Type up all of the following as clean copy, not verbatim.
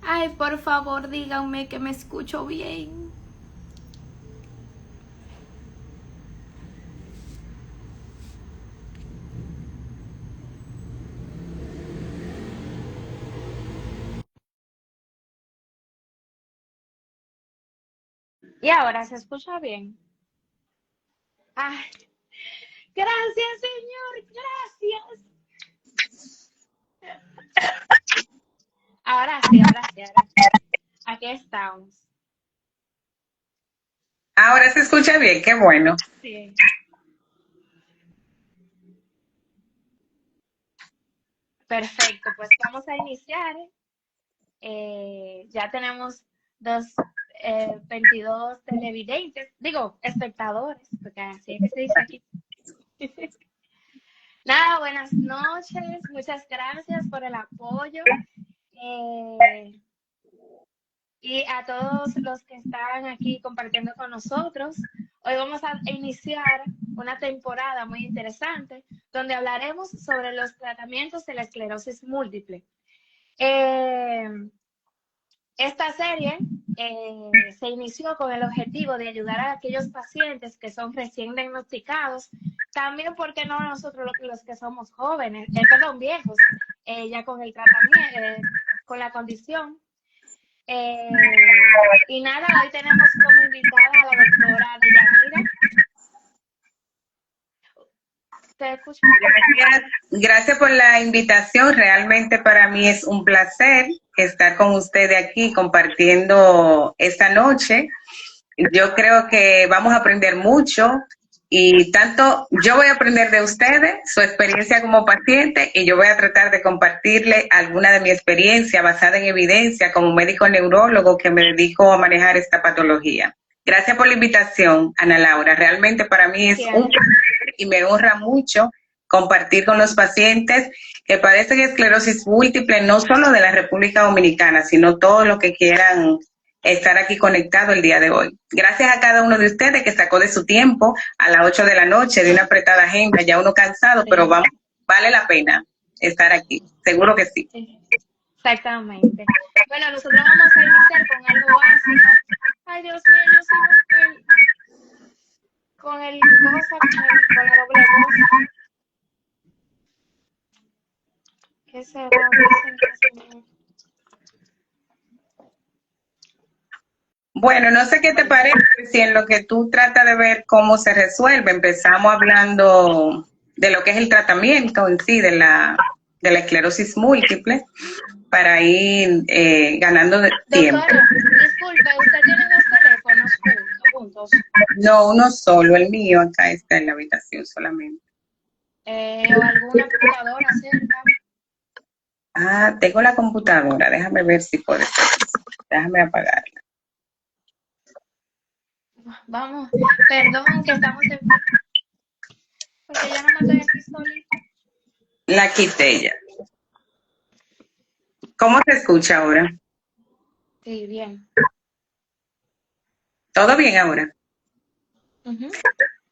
Ay, por favor, díganme que me escucho bien. Y ahora se escucha bien. Ay, gracias, Señor, gracias. Ahora sí, ahora sí, ahora sí. Aquí estamos. Ahora se escucha bien, qué bueno. Sí. Perfecto, pues vamos a iniciar. Ya tenemos dos, 22 televidentes, digo, espectadores, porque así es que se dice aquí. Nada, buenas noches, muchas gracias por el apoyo. eh, y a todos los que están aquí compartiendo con nosotros. Hoy vamos a iniciar una temporada muy interesante donde hablaremos sobre los tratamientos de la esclerosis múltiple. Eh, Esta serie se inició con el objetivo de ayudar a aquellos pacientes que son recién diagnosticados, también porque no nosotros los que somos jóvenes, perdón, viejos, ya con el tratamiento, con la condición. Y nada, hoy tenemos como invitada a la doctora Deyanira. ¿Te escucho? Gracias por la invitación. Realmente para mí es un placer estar con ustedes aquí compartiendo esta noche. Yo creo que vamos a aprender mucho y tanto yo voy a aprender de ustedes, su experiencia como paciente, y yo voy a tratar de compartirle alguna de mi experiencia basada en evidencia como médico neurólogo que me dedico a manejar esta patología. Gracias por la invitación, Ana Laura. Realmente para mí es un Siempre. placer y me honra mucho compartir con los pacientes que padecen esclerosis múltiple, no solo de la República Dominicana, sino todos los que quieran estar aquí conectado el día de hoy. Gracias a cada uno de ustedes que sacó de su tiempo a las 8 de la noche de una apretada agenda, ya uno cansado, pero Sí, vale la pena estar aquí, seguro que sí. exactamente. Bueno, nosotros vamos a iniciar con algo básico. Ay, Dios mío, yo sigo con la doble voz. ¿Qué será? ¿Qué será, señor? Bueno, no sé qué te parece si en lo que tú tratas de ver cómo se resuelve, empezamos hablando de lo que es el tratamiento en sí de la esclerosis múltiple para ir ganando tiempo. Doctora, disculpe, ¿usted tiene dos teléfonos juntos? No, uno solo, el mío acá está en la habitación solamente. ¿O alguna computadora cerca? Ah, tengo la computadora, déjame ver si puede ser. Déjame apagarla. Vamos, perdón que estamos en... Porque yo no me estoy aquí solita. La quité ya. ¿Cómo se escucha ahora? Sí, bien. ¿Todo bien ahora? Ujú.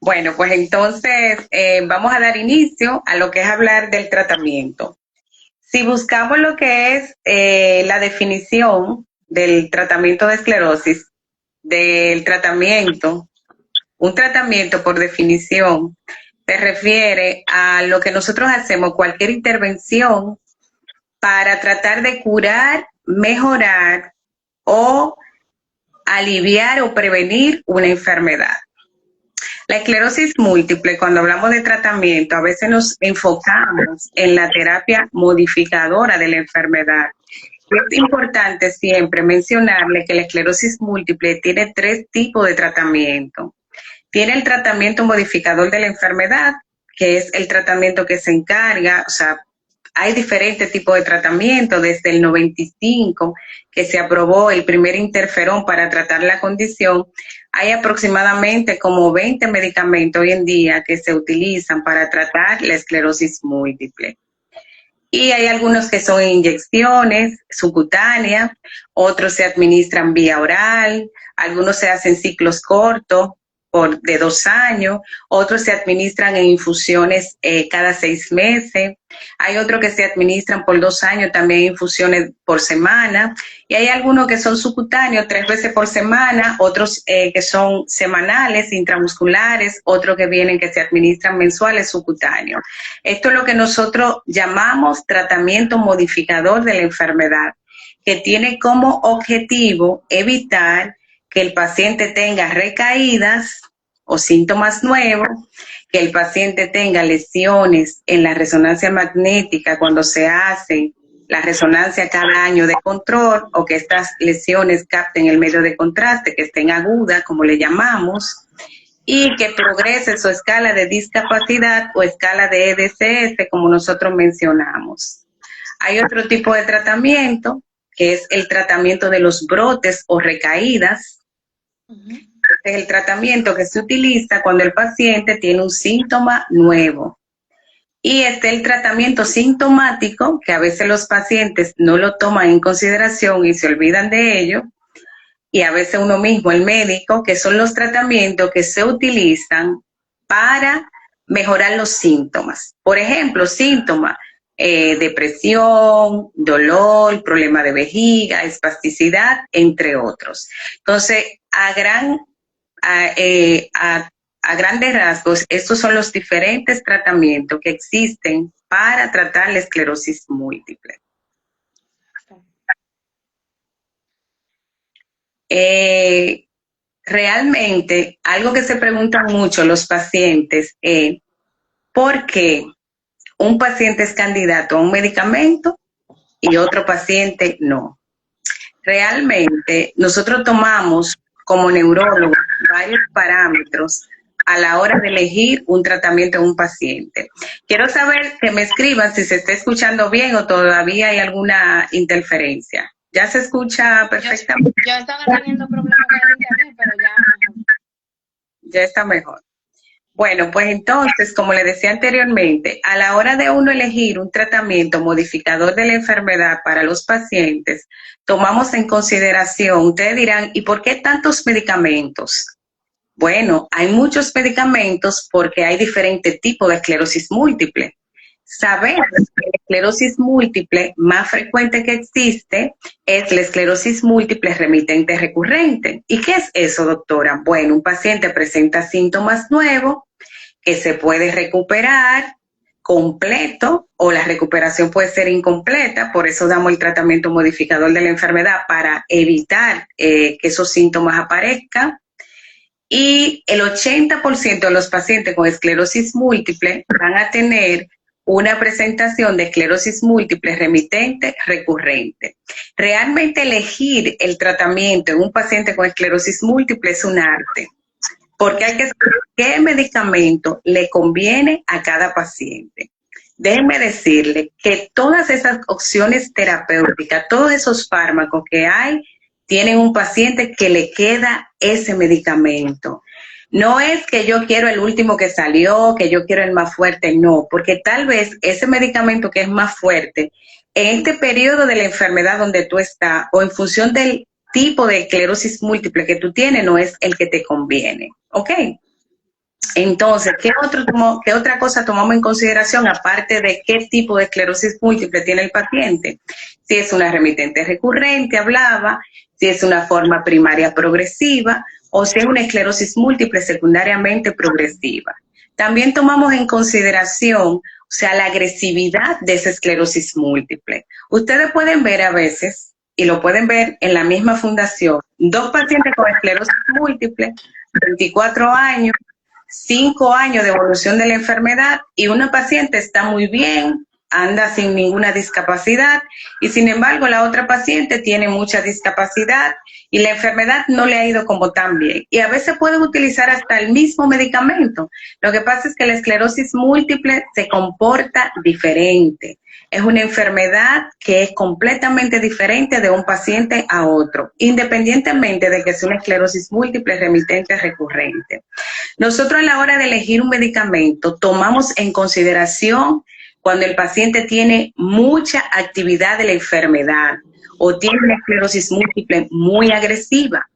Bueno, pues entonces vamos a dar inicio a lo que es hablar del tratamiento. Si buscamos lo que es la definición del tratamiento de esclerosis, del tratamiento, un tratamiento por definición se refiere a lo que nosotros hacemos, cualquier intervención para tratar de curar, mejorar o aliviar o prevenir una enfermedad. La esclerosis múltiple, cuando hablamos de tratamiento, a veces nos enfocamos en la terapia modificadora de la enfermedad. Es importante siempre mencionarle que la esclerosis múltiple tiene tres tipos de tratamiento. Tiene el tratamiento modificador de la enfermedad, que es el tratamiento que se encarga, o sea, hay diferentes tipos de tratamiento, desde el 95, que se aprobó el primer interferón para tratar la condición. Hay aproximadamente como 20 medicamentos hoy en día que se utilizan para tratar la esclerosis múltiple. Y hay algunos que son inyecciones subcutáneas, otros se administran vía oral, algunos se hacen ciclos cortos, de 2 años, otros se administran en infusiones cada 6 meses, hay otros que se administran por 2 años también infusiones por semana, y hay algunos que son subcutáneos 3 veces por semana, otros que son semanales, intramusculares, otros que vienen que se administran mensuales subcutáneos. Esto es lo que nosotros llamamos tratamiento modificador de la enfermedad, que tiene como objetivo evitar que el paciente tenga recaídas o síntomas nuevos, que el paciente tenga lesiones en la resonancia magnética cuando se hace la resonancia cada año de control, o que estas lesiones capten el medio de contraste, que estén agudas, como le llamamos, y que progrese su escala de discapacidad o escala de EDCS, como nosotros mencionamos. Hay otro tipo de tratamiento, que es el tratamiento de los brotes o recaídas. Este es el tratamiento que se utiliza cuando el paciente tiene un síntoma nuevo. Y este es el tratamiento sintomático, que a veces los pacientes no lo toman en consideración y se olvidan de ello. Y a veces uno mismo, el médico, que son los tratamientos que se utilizan para mejorar los síntomas. Por ejemplo, síntomas, depresión, dolor, problema de vejiga, espasticidad, entre otros. Entonces, a grandes rasgos, estos son los diferentes tratamientos que existen para tratar la esclerosis múltiple. Realmente, algo que se preguntan mucho los pacientes es ¿por qué un paciente es candidato a un medicamento y otro paciente no? Realmente, nosotros tomamos como neurólogos varios parámetros a la hora de elegir un tratamiento en un paciente. Quiero saber que me escriban si se está escuchando bien o todavía hay alguna interferencia. ¿Ya se escucha perfectamente? Yo estaba teniendo problemas con el internet, pero ya mejor. Ya está mejor. Bueno, pues entonces, como le decía anteriormente, a la hora de uno elegir un tratamiento modificador de la enfermedad para los pacientes, tomamos en consideración, ustedes dirán, ¿y por qué tantos medicamentos? Bueno, hay muchos medicamentos porque hay diferentes tipos de esclerosis múltiple. Sabemos que la esclerosis múltiple más frecuente que existe es la esclerosis múltiple remitente recurrente. ¿Y qué es eso, doctora? Bueno, un paciente presenta síntomas nuevos que se puede recuperar completo o la recuperación puede ser incompleta, por eso damos el tratamiento modificador de la enfermedad para evitar que esos síntomas aparezcan. Y el 80% de los pacientes con esclerosis múltiple van a tener una presentación de esclerosis múltiple remitente recurrente. Realmente elegir el tratamiento en un paciente con esclerosis múltiple es un arte, porque hay que saber qué medicamento le conviene a cada paciente. Déjenme decirle que todas esas opciones terapéuticas, todos esos fármacos que hay, tienen un paciente que le queda ese medicamento. No es que yo quiero el último que salió, que yo quiero el más fuerte, no, porque tal vez ese medicamento que es más fuerte, en este periodo de la enfermedad donde tú estás, o en función del tipo de esclerosis múltiple que tú tienes, no es el que te conviene, ¿ok? Entonces, ¿qué otra cosa tomamos en consideración aparte de qué tipo de esclerosis múltiple tiene el paciente? Si es una remitente recurrente, hablaba, si es una forma primaria progresiva, o si es una esclerosis múltiple secundariamente progresiva. También tomamos en consideración, o sea, la agresividad de esa esclerosis múltiple. Ustedes pueden ver a veces, y lo pueden ver en la misma fundación, 2 pacientes con esclerosis múltiple, 24 años, 5 años de evolución de la enfermedad, y una paciente está muy bien, anda sin ninguna discapacidad, y sin embargo la otra paciente tiene mucha discapacidad y la enfermedad no le ha ido como tan bien. Y a veces pueden utilizar hasta el mismo medicamento. Lo que pasa es que la esclerosis múltiple se comporta diferente. Es una enfermedad que es completamente diferente de un paciente a otro, independientemente de que sea una esclerosis múltiple remitente recurrente. Nosotros a la hora de elegir un medicamento tomamos en consideración cuando el paciente tiene mucha actividad de la enfermedad o tiene una esclerosis múltiple muy agresiva.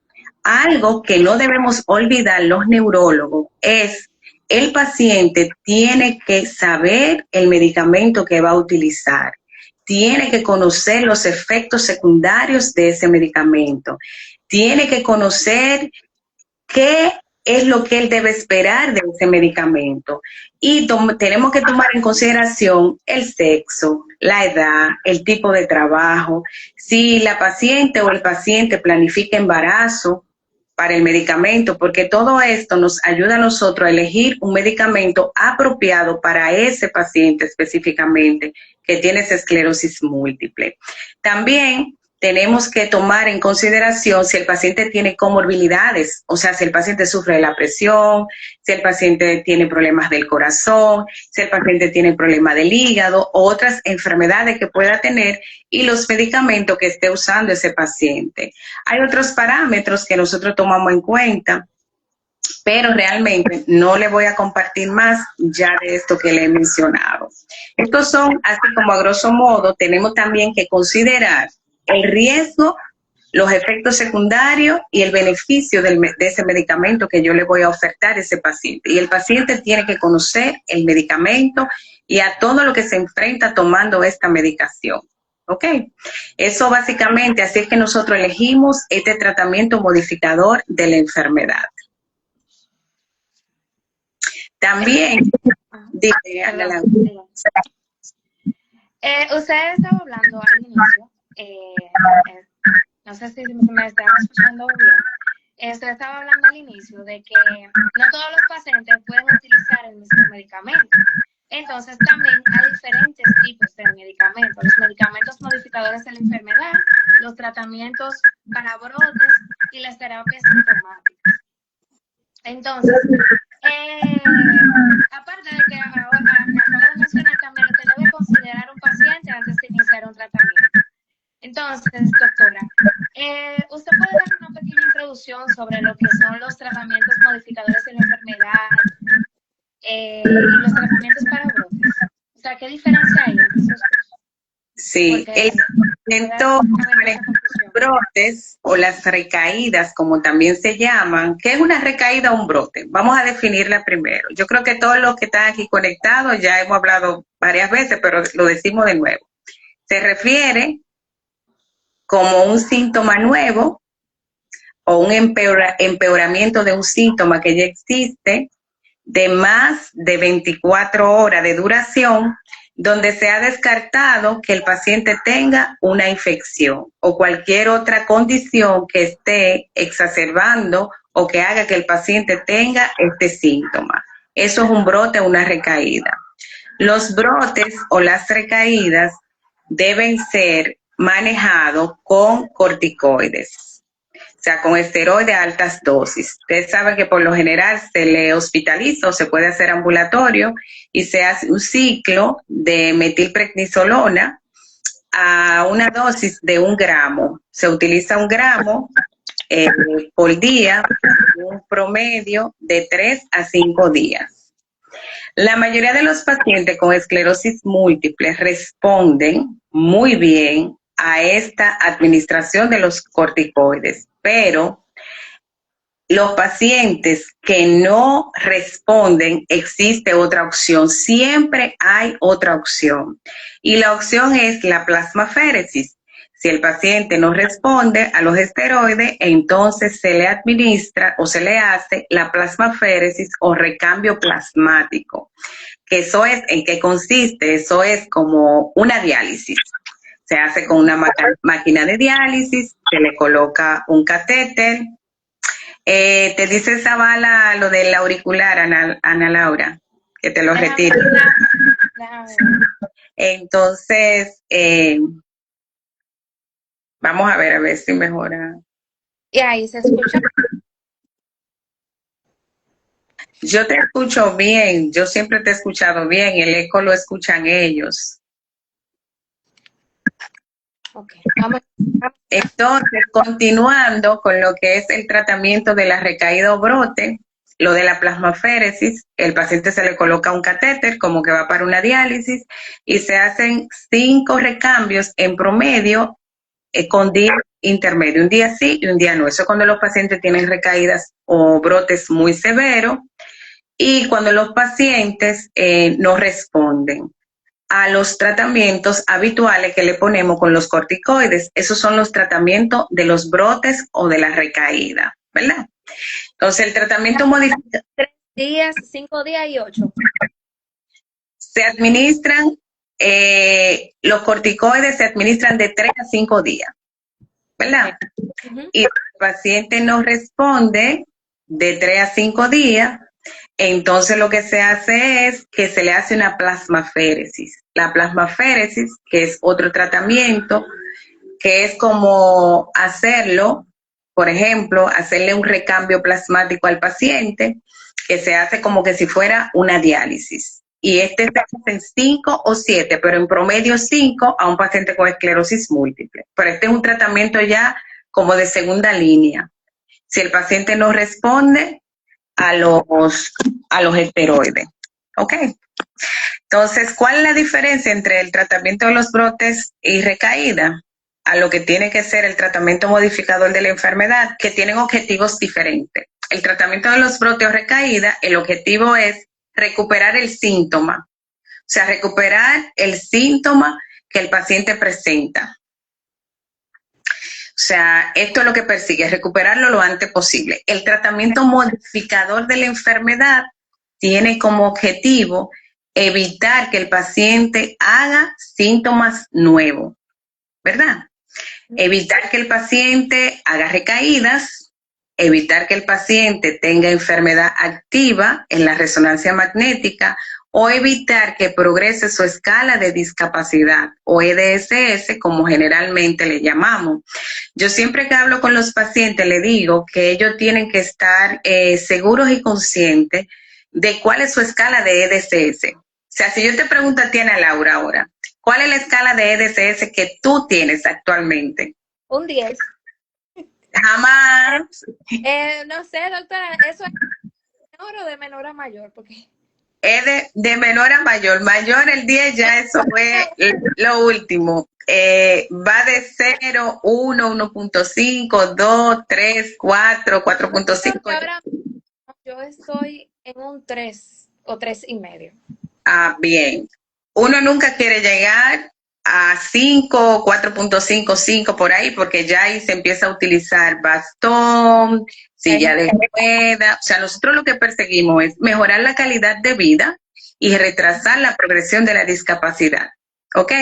algo que no debemos olvidar los neurólogos es el paciente tiene que saber el medicamento que va a utilizar, tiene que conocer los efectos secundarios de ese medicamento, tiene que conocer qué es lo que él debe esperar de ese medicamento. Y tenemos que tomar en consideración el sexo, la edad, el tipo de trabajo, si la paciente o el paciente planifica embarazo para el medicamento, porque todo esto nos ayuda a nosotros a elegir un medicamento apropiado para ese paciente específicamente que tiene esa esclerosis múltiple. También tenemos que tomar en consideración si el paciente tiene comorbilidades, o sea, si el paciente sufre de la presión, si el paciente tiene problemas del corazón, si el paciente tiene problemas del hígado o otras enfermedades que pueda tener y los medicamentos que esté usando ese paciente. Hay otros parámetros que nosotros tomamos en cuenta, pero realmente no le voy a compartir más ya de esto que le he mencionado. Estos son, así como a grosso modo, tenemos también que considerar el riesgo, los efectos secundarios y el beneficio de ese medicamento que yo le voy a ofertar a ese paciente. Y el paciente tiene que conocer el medicamento y a todo lo que se enfrenta tomando esta medicación. ¿Ok? Eso básicamente, así es que nosotros elegimos este tratamiento modificador de la enfermedad. También, dime, Ana. Usted estaba hablando al inicio, no sé si me están escuchando bien. Usted estaba hablando al inicio de que no todos los pacientes pueden utilizar el mismo medicamento. Entonces también hay diferentes tipos de medicamentos. Los medicamentos modificadores de la enfermedad, los tratamientos para brotes y las terapias sintomáticas. Entonces, aparte de que acabo de mencionar también lo que debe considerar un paciente antes de iniciar un tratamiento. Entonces, doctora, ¿usted puede dar una pequeña introducción sobre lo que son los tratamientos modificadores de la enfermedad y los tratamientos para brotes? O sea, ¿qué diferencia hay entre esos dos? Sí, el tratamiento para brotes o las recaídas, como también se llaman, ¿qué es una recaída o un brote? Vamos a definirla primero. Yo creo que todos los que están aquí conectados ya hemos hablado varias veces, pero lo decimos de nuevo. Se refiere como un síntoma nuevo o un empeoramiento de un síntoma que ya existe de más de 24 horas de duración, donde se ha descartado que el paciente tenga una infección o cualquier otra condición que esté exacerbando o que haga que el paciente tenga este síntoma. Eso es un brote o una recaída. Los brotes o las recaídas deben ser manejados con corticoides, o sea, con esteroides a altas dosis. Ustedes saben que por lo general se le hospitaliza o se puede hacer ambulatorio y se hace un ciclo de metilprednisolona a una dosis de 1 gramo. Se utiliza 1 gramo por día, un promedio de 3 a 5 días. La mayoría de los pacientes con esclerosis múltiple responden muy bien a esta administración de los corticoides, pero los pacientes que no responden, existe otra opción, siempre hay otra opción. Y la opción es la plasmaféresis. Si el paciente no responde a los esteroides, entonces se le administra o se le hace la plasmaféresis o recambio plasmático. Que eso es, ¿en qué consiste? Eso es como una diálisis. Se hace con una máquina de diálisis, se le coloca un catéter. Te dice Zavala lo del auricular, Ana Laura, que te lo retiro. Entonces, vamos a ver si mejora. Y ahí se escucha. Yo te escucho bien, yo siempre te he escuchado bien, el eco lo escuchan ellos. Okay. Vamos. Entonces, continuando con lo que es el tratamiento de la recaída o brote, lo de la plasmaféresis, el paciente se le coloca un catéter como que va para una diálisis y se hacen 5 recambios en promedio con día intermedio, un día sí y un día no. Eso es cuando los pacientes tienen recaídas o brotes muy severos y cuando los pacientes no responden a los tratamientos habituales que le ponemos con los corticoides. Esos son los tratamientos de los brotes o de la recaída, ¿verdad? Entonces, el tratamiento modificado 3 días, 5 días y 8. se administran, los corticoides se administran de 3 a 5 días, ¿verdad? Y el paciente no responde de 3 a 5 días, entonces lo que se hace es que se le hace una plasmaféresis. La plasmaféresis, que es otro tratamiento, que es como hacerlo, por ejemplo, hacerle un recambio plasmático al paciente, que se hace como que si fuera una diálisis. Y se hace en 5 o 7, pero en promedio 5 a un paciente con esclerosis múltiple. Pero este es un tratamiento ya como de segunda línea. Si el paciente no responde a los esteroides. ¿Ok? Entonces, ¿cuál es la diferencia entre el tratamiento de los brotes y recaída a lo que tiene que ser el tratamiento modificador de la enfermedad, que tienen objetivos diferentes? El tratamiento de los brotes o recaída, el objetivo es recuperar el síntoma, o sea, recuperar el síntoma que el paciente presenta. O sea, esto es lo que persigue, recuperarlo lo antes posible. El tratamiento modificador de la enfermedad tiene como objetivo evitar que el paciente haga síntomas nuevos, ¿verdad? Evitar que el paciente haga recaídas, evitar que el paciente tenga enfermedad activa en la resonancia magnética o evitar que progrese su escala de discapacidad o EDSS, como generalmente le llamamos. Yo siempre que hablo con los pacientes le digo que ellos tienen que estar seguros y conscientes de cuál es su escala de EDSS. O sea, si yo te pregunto a ti, Ana Laura, ahora, ¿cuál es la escala de EDSS que tú tienes actualmente? Un 10. Jamás. No sé, doctora, ¿eso es de menor o de menor a mayor? Porque Es de menor a mayor. Mayor el 10 ya eso fue lo último. Va de 0, 1, 1.5, 2, 3, 4, 4.5. ahora yo estoy en un 3 o 3.5. Ah, bien. Uno nunca quiere llegar a 5, 4.5, 5 por ahí, porque ya ahí se empieza a utilizar bastón, silla de rueda. O sea, nosotros lo que perseguimos es mejorar la calidad de vida y retrasar la progresión de la discapacidad. ¿Ok?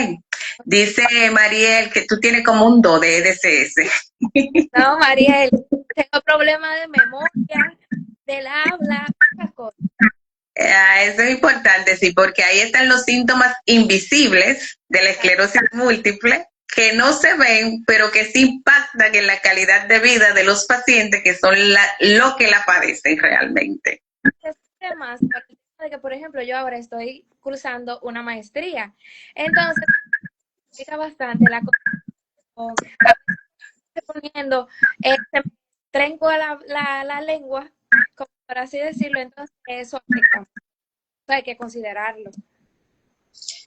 Dice Mariel que tú tienes como un 2 de EDSS. No, Mariel, tengo problemas de memoria, del habla, muchas cosas. Eso es importante, sí, porque ahí están los síntomas invisibles de la esclerosis múltiple que no se ven, pero que sí impactan en la calidad de vida de los pacientes que son lo que la padecen realmente. Además, por el tema de que, por ejemplo, yo ahora estoy cursando una maestría, entonces me explica bastante la cosa. Poniendo, se me trenco la lengua, como por así decirlo, entonces eso afecta. Hay que considerarlo.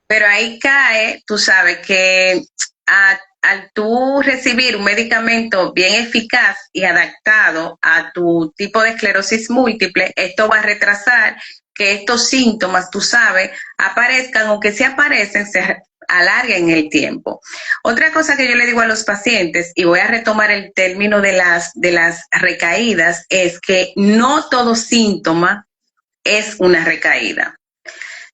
Pero ahí cae, tú sabes que al tú recibir un medicamento bien eficaz y adaptado a tu tipo de esclerosis múltiple, esto va a retrasar que estos síntomas, tú sabes, aparezcan, aunque si aparecen, se alarguen el tiempo. Otra cosa que yo le digo a los pacientes, y voy a retomar el término de las recaídas, es que no todo síntoma es una recaída.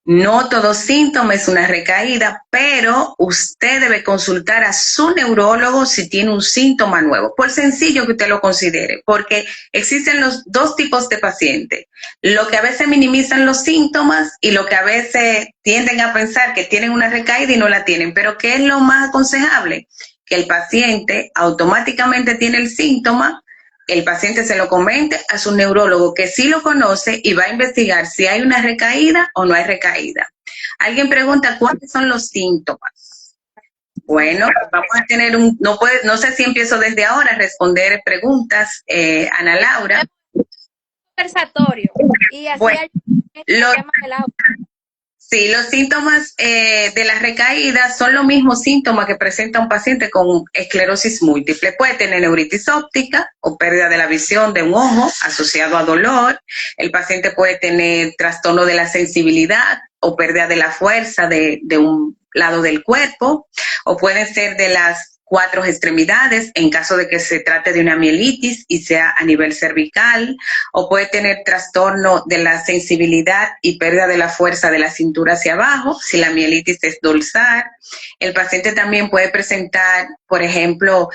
No todo síntoma es una recaída, pero usted debe consultar a su neurólogo si tiene un síntoma nuevo, por sencillo que usted lo considere, porque existen los dos tipos de pacientes, lo que a veces minimizan los síntomas y lo que a veces tienden a pensar que tienen una recaída y no la tienen, pero ¿qué es lo más aconsejable? Que el paciente automáticamente tiene el síntoma, el paciente se lo comente a su neurólogo que sí lo conoce y va a investigar si hay una recaída o no hay recaída. Alguien pregunta cuáles son los síntomas. Bueno, vamos a tener no sé si empiezo desde ahora a responder preguntas, Ana Laura. Conversatorio. Y así bueno, hay el tema del agua. Sí, los síntomas de la recaída son los mismos síntomas que presenta un paciente con esclerosis múltiple. Puede tener neuritis óptica o pérdida de la visión de un ojo asociado a dolor. El paciente puede tener trastorno de la sensibilidad o pérdida de la fuerza de un lado del cuerpo, o pueden ser de las 4 extremidades en caso de que se trate de una mielitis y sea a nivel cervical, o puede tener trastorno de la sensibilidad y pérdida de la fuerza de la cintura hacia abajo, si la mielitis es dorsal. El paciente también puede presentar, por ejemplo,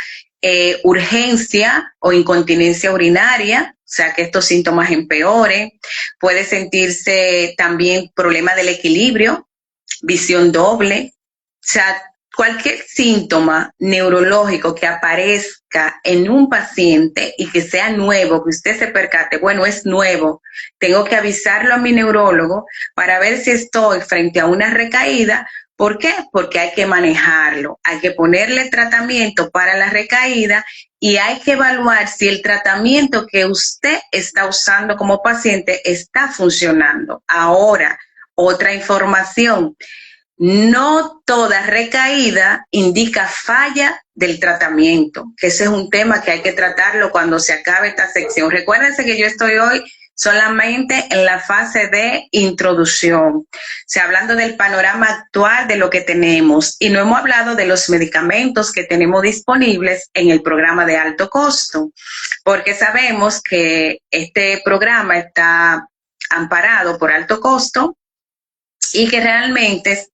urgencia o incontinencia urinaria, o sea que estos síntomas empeoren. Puede sentirse también problema del equilibrio, visión doble, o sea, cualquier síntoma neurológico que aparezca en un paciente y que sea nuevo, que usted se percate, bueno, es nuevo, tengo que avisarlo a mi neurólogo para ver si estoy frente a una recaída. ¿Por qué? Porque hay que manejarlo, hay que ponerle tratamiento para la recaída y hay que evaluar si el tratamiento que usted está usando como paciente está funcionando. Ahora, otra información. No toda recaída indica falla del tratamiento, que ese es un tema que hay que tratarlo cuando se acabe esta sección. Recuérdense que yo estoy hoy solamente en la fase de introducción, o sea, hablando del panorama actual de lo que tenemos, y no hemos hablado de los medicamentos que tenemos disponibles en el programa de alto costo, porque sabemos que este programa está amparado por alto costo y que realmente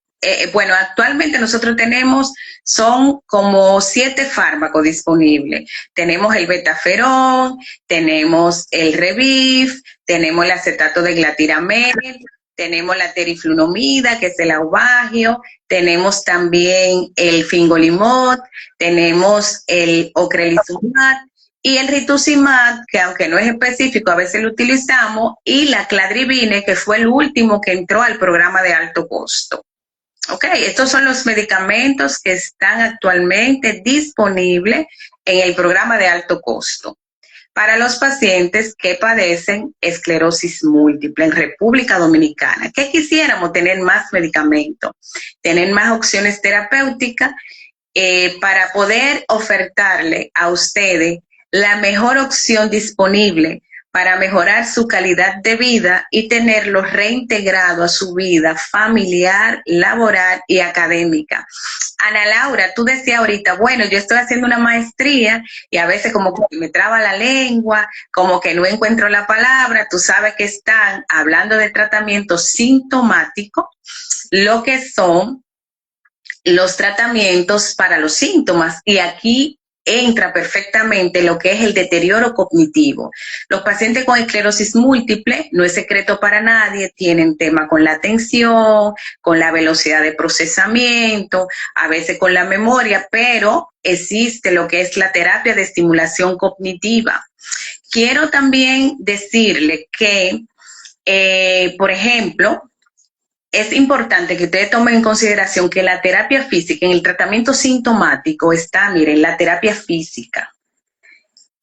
bueno, actualmente nosotros tenemos, son como 7 fármacos disponibles. Tenemos el betaferón, tenemos el Revif, tenemos el acetato de glatiramel, tenemos la teriflunomida, que es el aubagio, tenemos también el fingolimod, tenemos el ocrelizumab y el rituximab, que aunque no es específico, a veces lo utilizamos, y la cladribine, que fue el último que entró al programa de alto costo. Ok, estos son los medicamentos que están actualmente disponibles en el programa de alto costo para los pacientes que padecen esclerosis múltiple en República Dominicana. ¿Qué quisiéramos? Tener más medicamentos, tener más opciones terapéuticas para poder ofertarle a ustedes la mejor opción disponible para mejorar su calidad de vida y tenerlo reintegrado a su vida familiar, laboral y académica. Ana Laura, tú decías ahorita, bueno, yo estoy haciendo una maestría y a veces como que me traba la lengua, como que no encuentro la palabra. Tú sabes que están hablando de tratamiento sintomático, lo que son los tratamientos para los síntomas, y aquí entra perfectamente lo que es el deterioro cognitivo. Los pacientes con esclerosis múltiple, no es secreto para nadie, tienen tema con la atención, con la velocidad de procesamiento, a veces con la memoria, pero existe lo que es la terapia de estimulación cognitiva. Quiero también decirle que, por ejemplo, es importante que ustedes tomen en consideración que la terapia física en el tratamiento sintomático está, miren, la terapia física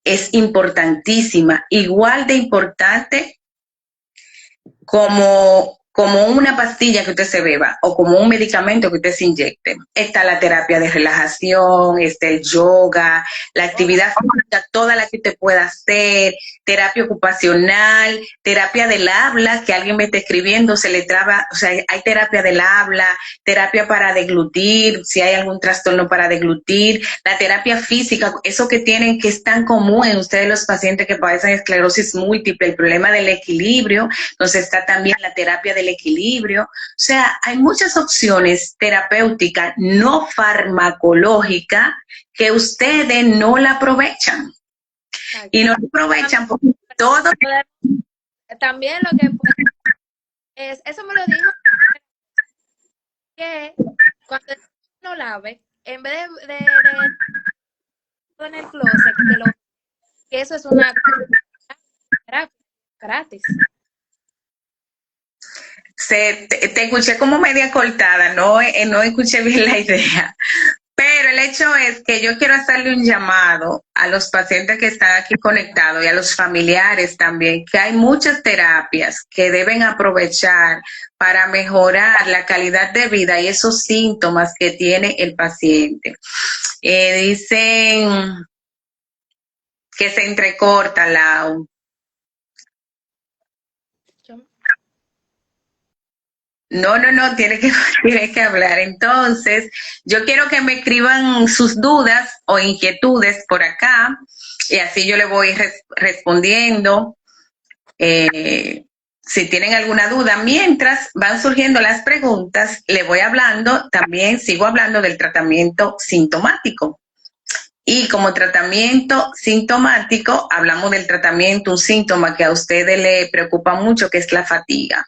es importantísima, igual de importante como una pastilla que usted se beba o como un medicamento que usted se inyecte. Está la terapia de relajación, está el yoga, la actividad física, toda la que usted pueda hacer, terapia ocupacional, terapia del habla, que alguien me está escribiendo, se le traba, o sea, hay terapia del habla, terapia para deglutir, si hay algún trastorno para deglutir, la terapia física, eso que tienen, que es tan común en ustedes los pacientes que padecen esclerosis múltiple, el problema del equilibrio. Entonces está también la terapia del equilibrio. O sea, hay muchas opciones terapéuticas no farmacológicas que ustedes no la aprovechan. Y no lo aprovechan porque todo. También lo que es, eso me lo dijo, que cuando lo lave, en vez de en el closet, que eso es una terapia gratis. Te escuché como media cortada, no escuché bien la idea. Pero el hecho es que yo quiero hacerle un llamado a a los pacientes que están aquí conectados y a los familiares también que hay muchas terapias que deben aprovechar para mejorar la calidad de vida y esos síntomas que tiene el paciente. Dicen que se entrecorta, Lau. No, tiene que hablar. Entonces, yo quiero que me escriban sus dudas o inquietudes por acá y así yo le voy respondiendo si tienen alguna duda. Mientras van surgiendo las preguntas, le voy hablando, también sigo hablando del tratamiento sintomático. Y como tratamiento sintomático, hablamos del tratamiento, un síntoma que a ustedes le preocupa mucho, que es la fatiga.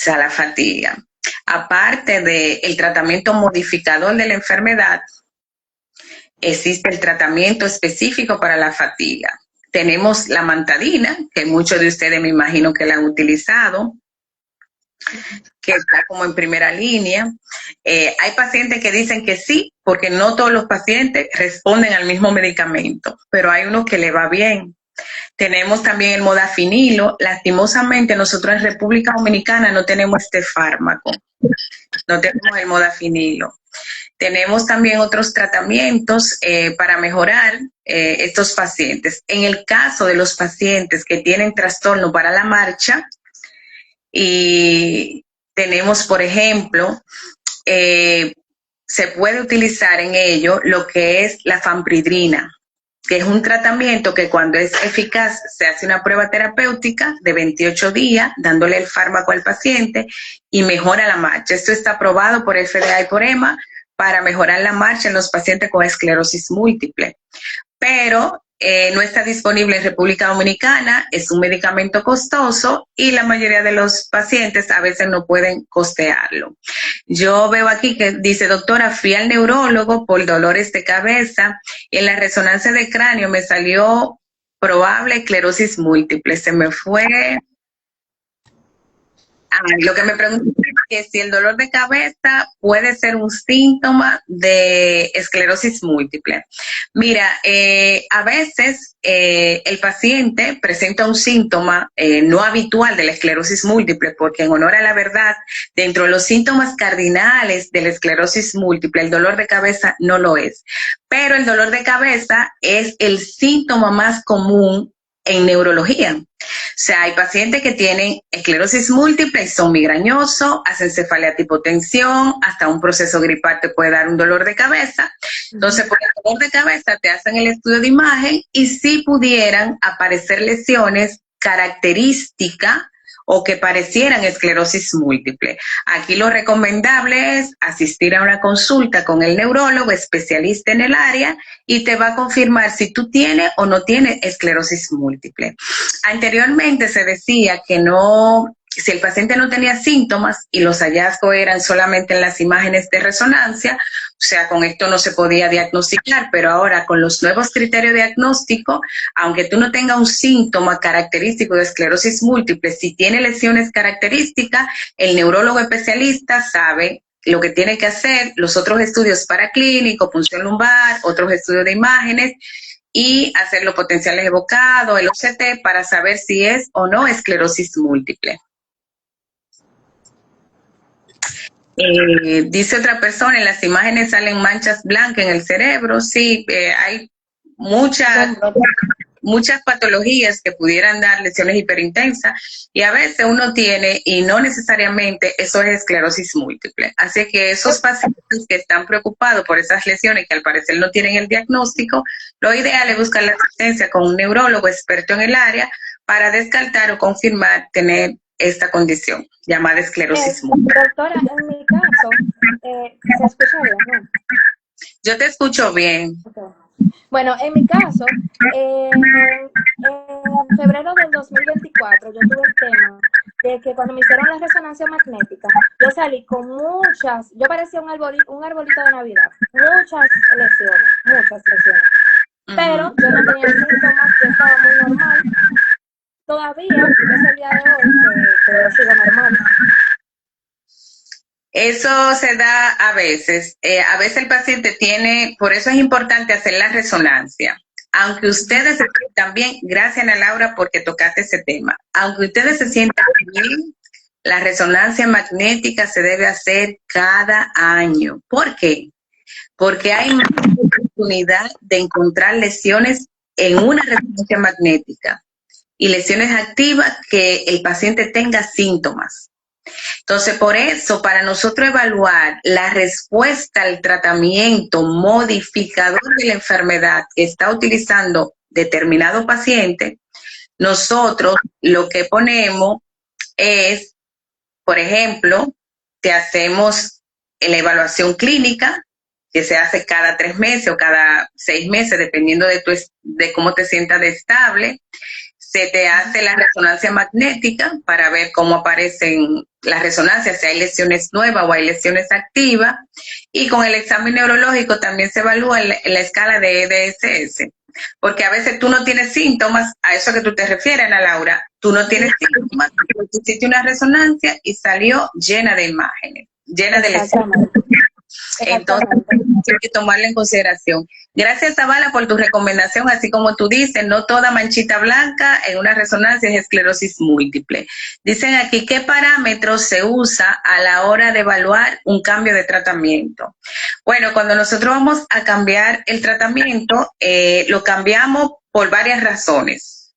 O sea, la fatiga. Aparte del tratamiento modificador de la enfermedad, existe el tratamiento específico para la fatiga. Tenemos la mantadina, que muchos de ustedes me imagino que la han utilizado, que está como en primera línea. Hay pacientes que dicen que sí, porque no todos los pacientes responden al mismo medicamento, pero hay uno que le va bien. Tenemos también el modafinilo. Lastimosamente nosotros en República Dominicana no tenemos este fármaco, no tenemos el modafinilo. Tenemos también otros tratamientos para mejorar estos pacientes. En el caso de los pacientes que tienen trastorno para la marcha, y tenemos, por ejemplo, se puede utilizar en ello lo que es la fanpridrina, que es un tratamiento que cuando es eficaz se hace una prueba terapéutica de 28 días, dándole el fármaco al paciente y mejora la marcha. Esto está aprobado por FDA y por EMA para mejorar la marcha en los pacientes con esclerosis múltiple. Pero no está disponible en República Dominicana, es un medicamento costoso y la mayoría de los pacientes a veces no pueden costearlo. Yo veo aquí que dice, doctora, fui al neurólogo por dolores de cabeza y en la resonancia de cráneo me salió probable esclerosis múltiple. Se me fue... lo que me pregunto es que si el dolor de cabeza puede ser un síntoma de esclerosis múltiple. Mira, a veces el paciente presenta un síntoma no habitual de la esclerosis múltiple, porque en honor a la verdad, dentro de los síntomas cardinales de la esclerosis múltiple, el dolor de cabeza no lo es. Pero el dolor de cabeza es el síntoma más común en neurología. O sea, hay pacientes que tienen esclerosis múltiple y son migrañosos, hacen cefalea tipo tensión, hasta un proceso gripal te puede dar un dolor de cabeza. Entonces, por el dolor de cabeza te hacen el estudio de imagen y si pudieran aparecer lesiones características o que parecieran esclerosis múltiple. Aquí lo recomendable es asistir a una consulta con el neurólogo especialista en el área y te va a confirmar si tú tienes o no tienes esclerosis múltiple. Anteriormente se decía que no, si el paciente no tenía síntomas y los hallazgos eran solamente en las imágenes de resonancia, o sea, con esto no se podía diagnosticar, pero ahora con los nuevos criterios de diagnóstico, aunque tú no tengas un síntoma característico de esclerosis múltiple, si tiene lesiones características, el neurólogo especialista sabe lo que tiene que hacer, los otros estudios paraclínicos, punción lumbar, otros estudios de imágenes, y hacer los potenciales evocados, el OCT, para saber si es o no esclerosis múltiple. Dice otra persona, en las imágenes salen manchas blancas en el cerebro. Sí, hay muchas patologías que pudieran dar lesiones hiperintensas y a veces uno tiene y no necesariamente eso es esclerosis múltiple. Así que esos pacientes que están preocupados por esas lesiones que al parecer no tienen el diagnóstico, lo ideal es buscar la asistencia con un neurólogo experto en el área para descartar o confirmar tener esta condición llamada esclerosis múltiple. Doctora, en mi caso, ¿se escucha bien, no? Yo te escucho bien. Okay. Bueno, en mi caso, en febrero del 2024 yo tuve el tema de que cuando me hicieron la resonancia magnética, yo salí con yo parecía un arbolito de Navidad, muchas lesiones. Pero yo no tenía síntomas, yo estaba muy normal. Todavía es el día de hoy que yo sigo normal. Eso se da a veces. A veces el paciente tiene, por eso es importante hacer la resonancia. Aunque ustedes se sientan bien, gracias Ana Laura porque tocaste ese tema, aunque ustedes se sientan bien, la resonancia magnética se debe hacer cada año. ¿Por qué? Porque hay más oportunidad de encontrar lesiones en una resonancia magnética y lesiones activas que el paciente tenga síntomas. Entonces, por eso, para nosotros evaluar la respuesta al tratamiento modificador de la enfermedad que está utilizando determinado paciente, nosotros lo que ponemos es, por ejemplo, te hacemos la evaluación clínica, que se hace cada 3 meses o cada 6 meses, dependiendo de cómo te sientas de estable. Se te hace la resonancia magnética para ver cómo aparecen las resonancias, si hay lesiones nuevas o hay lesiones activas. Y con el examen neurológico también se evalúa la escala de EDSS. Porque a veces tú no tienes síntomas, a eso que tú te refieres, Ana Laura, tú no tienes síntomas, pero tú hiciste una resonancia y salió llena de imágenes, llena de lesiones. Entonces, hay que tomarlo en consideración. Gracias, Zavala, por tu recomendación. Así como tú dices, no toda manchita blanca en una resonancia es esclerosis múltiple. Dicen aquí, ¿qué parámetros se usa a la hora de evaluar un cambio de tratamiento? Bueno, cuando nosotros vamos a cambiar el tratamiento, lo cambiamos por varias razones.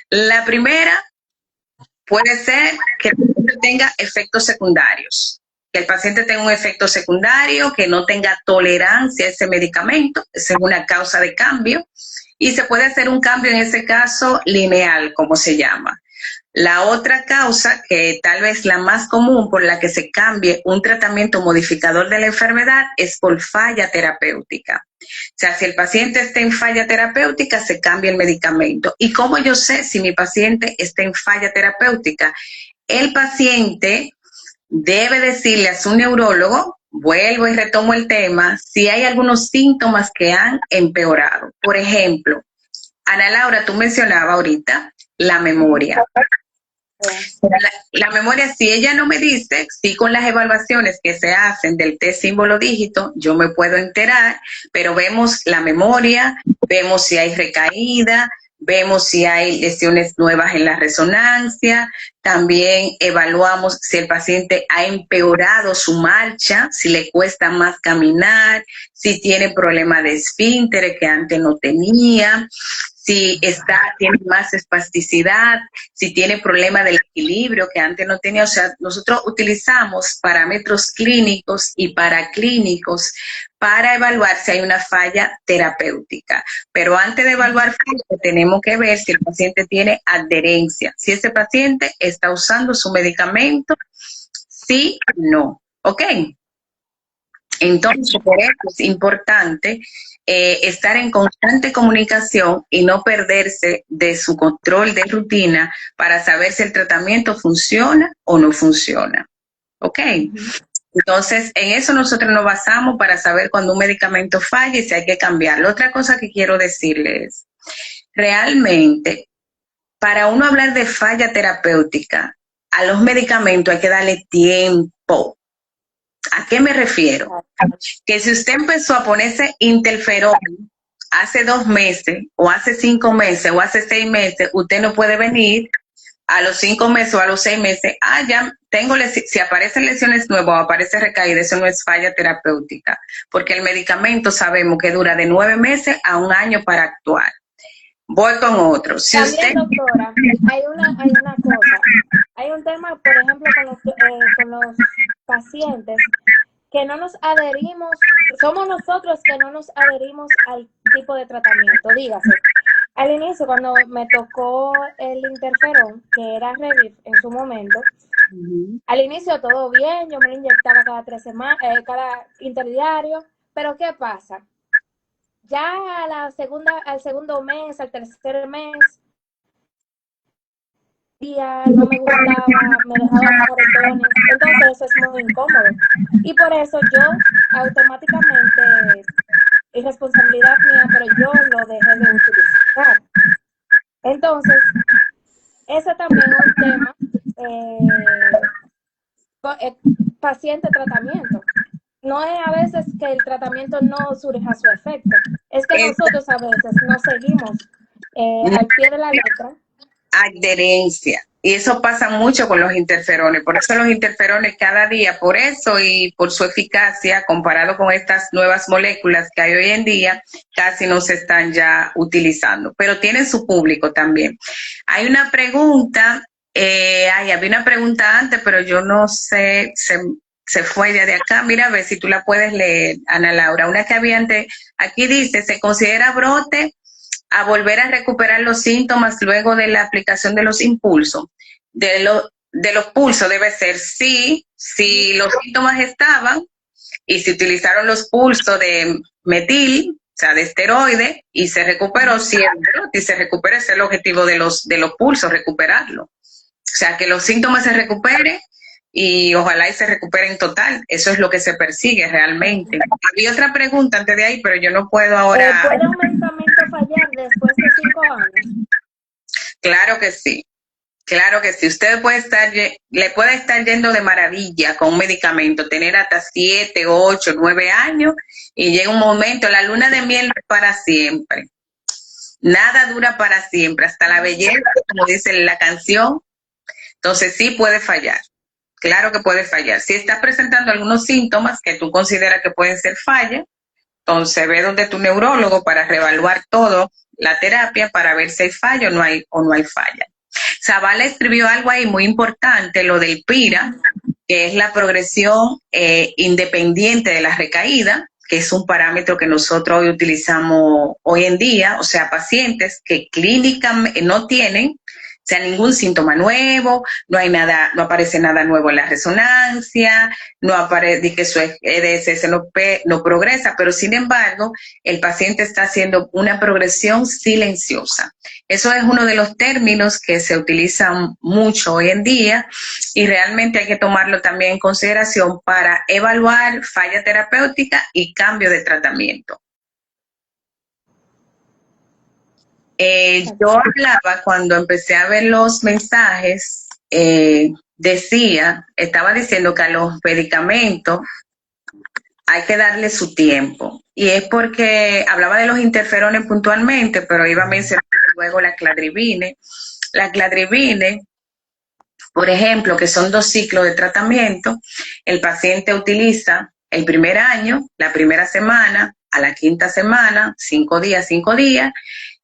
La primera puede ser que tenga efectos secundarios. Que el paciente tenga un efecto secundario, que no tenga tolerancia a ese medicamento, esa es una causa de cambio, y se puede hacer un cambio en ese caso lineal, como se llama. La otra causa, que tal vez la más común por la que se cambie un tratamiento modificador de la enfermedad, es por falla terapéutica. O sea, si el paciente está en falla terapéutica, se cambia el medicamento. ¿Y cómo yo sé si mi paciente está en falla terapéutica? El paciente debe decirle a su neurólogo, vuelvo y retomo el tema, si hay algunos síntomas que han empeorado. Por ejemplo, Ana Laura, tú mencionabas ahorita la memoria. La memoria, si ella no me dice, si con las evaluaciones que se hacen del test símbolo dígito, yo me puedo enterar, pero vemos la memoria, vemos si hay recaída, vemos si hay lesiones nuevas en la resonancia, también evaluamos si el paciente ha empeorado su marcha, si le cuesta más caminar, si tiene problemas de esfínteres que antes no tenía, si tiene más espasticidad, si tiene problemas del equilibrio que antes no tenía. O sea, nosotros utilizamos parámetros clínicos y paraclínicos para evaluar si hay una falla terapéutica. Pero antes de evaluar falla, tenemos que ver si el paciente tiene adherencia, si ese paciente está usando su medicamento, sí o no. ¿Ok? Entonces, por eso es importante estar en constante comunicación y no perderse de su control de rutina para saber si el tratamiento funciona o no funciona. ¿Ok? Entonces, en eso nosotros nos basamos para saber cuando un medicamento falla y si hay que cambiarlo. Otra cosa que quiero decirles, realmente, para uno hablar de falla terapéutica, a los medicamentos hay que darle tiempo. ¿A qué me refiero? Que si usted empezó a ponerse interferón hace 2 meses, o hace 5 meses, o hace 6 meses, usted no puede venir a los 5 meses o a los 6 meses, ya tengo si aparecen lesiones nuevas o aparece recaída, eso no es falla terapéutica, porque el medicamento sabemos que dura de 9 meses a 1 año para actuar. Voy con otro. Si También, usted... doctora, hay una cosa. Hay un tema, por ejemplo, con los pacientes que no nos adherimos, somos nosotros que no nos adherimos al tipo de tratamiento. Dígase, al inicio, cuando me tocó el interferón, que era Revif en su momento, al inicio todo bien, yo me lo inyectaba cada 3 semanas, cada interdiario, pero ¿qué pasa? Ya al segundo mes, al tercer mes, no me gustaba, me dejaba moretones, entonces eso es muy incómodo. Y por eso yo automáticamente, irresponsabilidad mía, pero yo lo dejé de utilizar. Entonces, ese también es un tema paciente tratamiento. No es a veces que el tratamiento no surja su efecto, es que nosotros a veces no seguimos al pie de la letra. Adherencia. Y eso pasa mucho con los interferones. Por eso los interferones cada día, por eso y por su eficacia, comparado con estas nuevas moléculas que hay hoy en día, casi no se están ya utilizando. Pero tienen su público también. Hay una pregunta, había una pregunta antes, pero yo no sé, se fue ya de acá. Mira, a ver si tú la puedes leer, Ana Laura. Una que había antes, aquí dice, ¿se considera brote a volver a recuperar los síntomas luego de la aplicación de los impulsos? De los pulsos debe ser sí, si los síntomas estaban y se utilizaron los pulsos de metil, o sea, de esteroide, y se recuperó siempre, y se recupera, ese es el objetivo de los pulsos, recuperarlo. O sea, que los síntomas se recuperen y ojalá y se recuperen total. Eso es lo que se persigue realmente. Había otra pregunta antes de ahí, pero yo no puedo ahora. ¿Puede un medicamento fallar después de 5 años? Claro que sí. Claro que sí. Usted le puede estar yendo de maravilla con un medicamento, tener hasta 7, 8, 9 años y llega un momento, la luna de miel no es para siempre. Nada dura para siempre, hasta la belleza, como dice la canción. Entonces sí puede fallar. Claro que puede fallar. Si estás presentando algunos síntomas que tú consideras que pueden ser falla, entonces ve donde tu neurólogo para reevaluar todo la terapia para ver si hay falla o no hay falla. Zavala escribió algo ahí muy importante, lo del PIRA, que es la progresión independiente de la recaída, que es un parámetro que nosotros hoy utilizamos hoy en día, o sea, pacientes que clínicamente no tienen, o sea, ningún síntoma nuevo, no hay nada, no aparece nada nuevo en la resonancia, no aparece que su EDSS no progresa, pero sin embargo, el paciente está haciendo una progresión silenciosa. Eso es uno de los términos que se utilizan mucho hoy en día y realmente hay que tomarlo también en consideración para evaluar falla terapéutica y cambio de tratamiento. Yo hablaba cuando empecé a ver los mensajes, estaba diciendo que a los medicamentos hay que darle su tiempo. Y es porque hablaba de los interferones puntualmente, pero iba a mencionar luego la cladribine. La cladribine, por ejemplo, que son 2 ciclos de tratamiento, el paciente utiliza el primer año, la primera semana, a la 5ª semana, 5 días,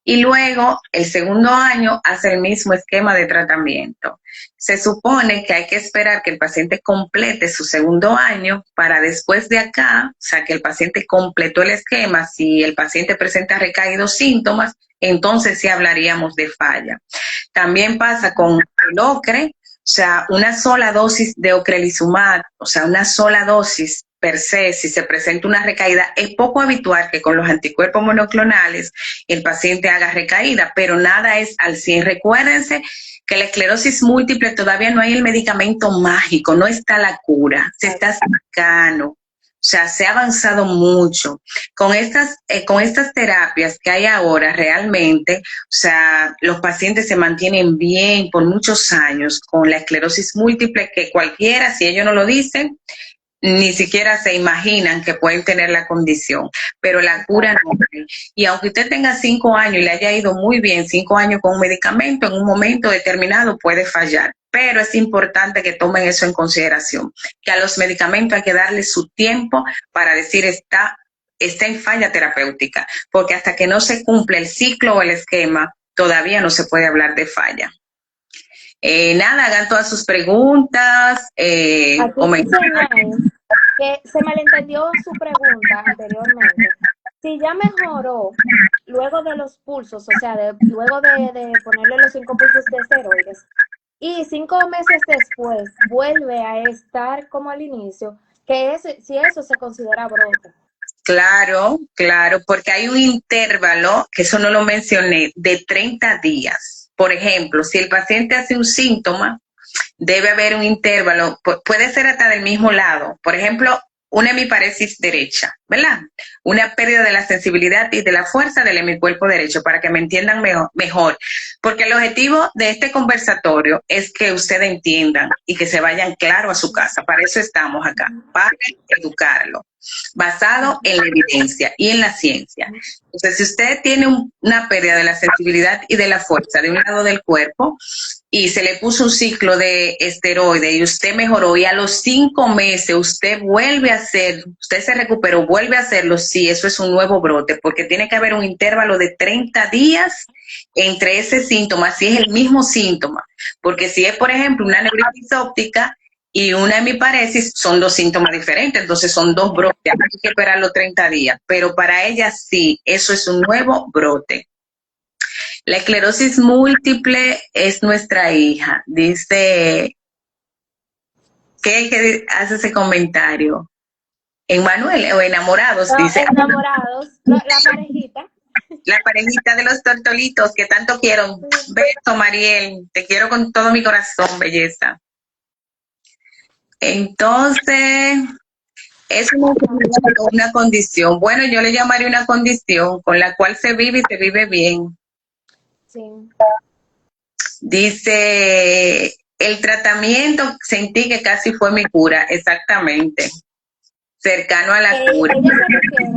y luego el segundo año hace el mismo esquema de tratamiento. Se supone que hay que esperar que el paciente complete su segundo año para después de acá, o sea, que el paciente completó el esquema. Si el paciente presenta recaídos síntomas, entonces sí hablaríamos de falla. También pasa con el ocre, o sea, una sola dosis de ocrelizumab, o sea, una sola dosis per se, si se presenta una recaída, es poco habitual que con los anticuerpos monoclonales el paciente haga recaída, pero nada es al 100. Recuérdense que la esclerosis múltiple todavía no hay el medicamento mágico, no está la cura, se está cercano. O sea, se ha avanzado mucho. Con estas terapias que hay ahora realmente, o sea, los pacientes se mantienen bien por muchos años con la esclerosis múltiple, que cualquiera, si ellos no lo dicen, ni siquiera se imaginan que pueden tener la condición, pero la cura no hay. Y aunque usted tenga 5 años y le haya ido muy bien, 5 años con un medicamento, en un momento determinado puede fallar. Pero es importante que tomen eso en consideración, que a los medicamentos hay que darle su tiempo para decir está en falla terapéutica, porque hasta que no se cumple el ciclo o el esquema, todavía no se puede hablar de falla. Nada, hagan todas sus preguntas. Que se malentendió su pregunta anteriormente. Si ya mejoró luego de los pulsos, o sea, luego de ponerle los 5 pulsos de esteroides, y 5 meses después vuelve a estar como al inicio, si eso se considera brote. Claro, porque hay un intervalo, que eso no lo mencioné, de 30 días. Por ejemplo, si el paciente hace un síntoma, debe haber un intervalo, puede ser hasta del mismo lado. Por ejemplo, una hemiparesis derecha, ¿verdad? Una pérdida de la sensibilidad y de la fuerza del hemicuerpo derecho, para que me entiendan mejor. Porque el objetivo de este conversatorio es que ustedes entiendan y que se vayan claro a su casa. Para eso estamos acá, para educarlo, basado en la evidencia y en la ciencia. Entonces, si usted tiene una pérdida de la sensibilidad y de la fuerza de un lado del cuerpo y se le puso un ciclo de esteroide y usted mejoró y a los 5 meses usted vuelve a hacer, usted se recuperó, vuelve a hacerlo, sí, eso es un nuevo brote, porque tiene que haber un intervalo de 30 días entre ese síntoma, si es el mismo síntoma, porque si es, por ejemplo, una neuritis óptica y una hemiparesis, son 2 síntomas diferentes, entonces son 2 brotes, hay que esperar los 30 días, pero para ella sí, eso es un nuevo brote. La esclerosis múltiple es nuestra hija, dice, ¿qué hace ese comentario? Emmanuel, o enamorados, No, dice. enamorados, la parejita. La parejita de los tortolitos que tanto quiero. Beso, Mariel, te quiero con todo mi corazón, belleza. Entonces, es una condición. Bueno, yo le llamaría una condición con la cual se vive y se vive bien. Sí. Dice, el tratamiento sentí que casi fue mi cura, exactamente. Cercano a la cura. Ella se refiere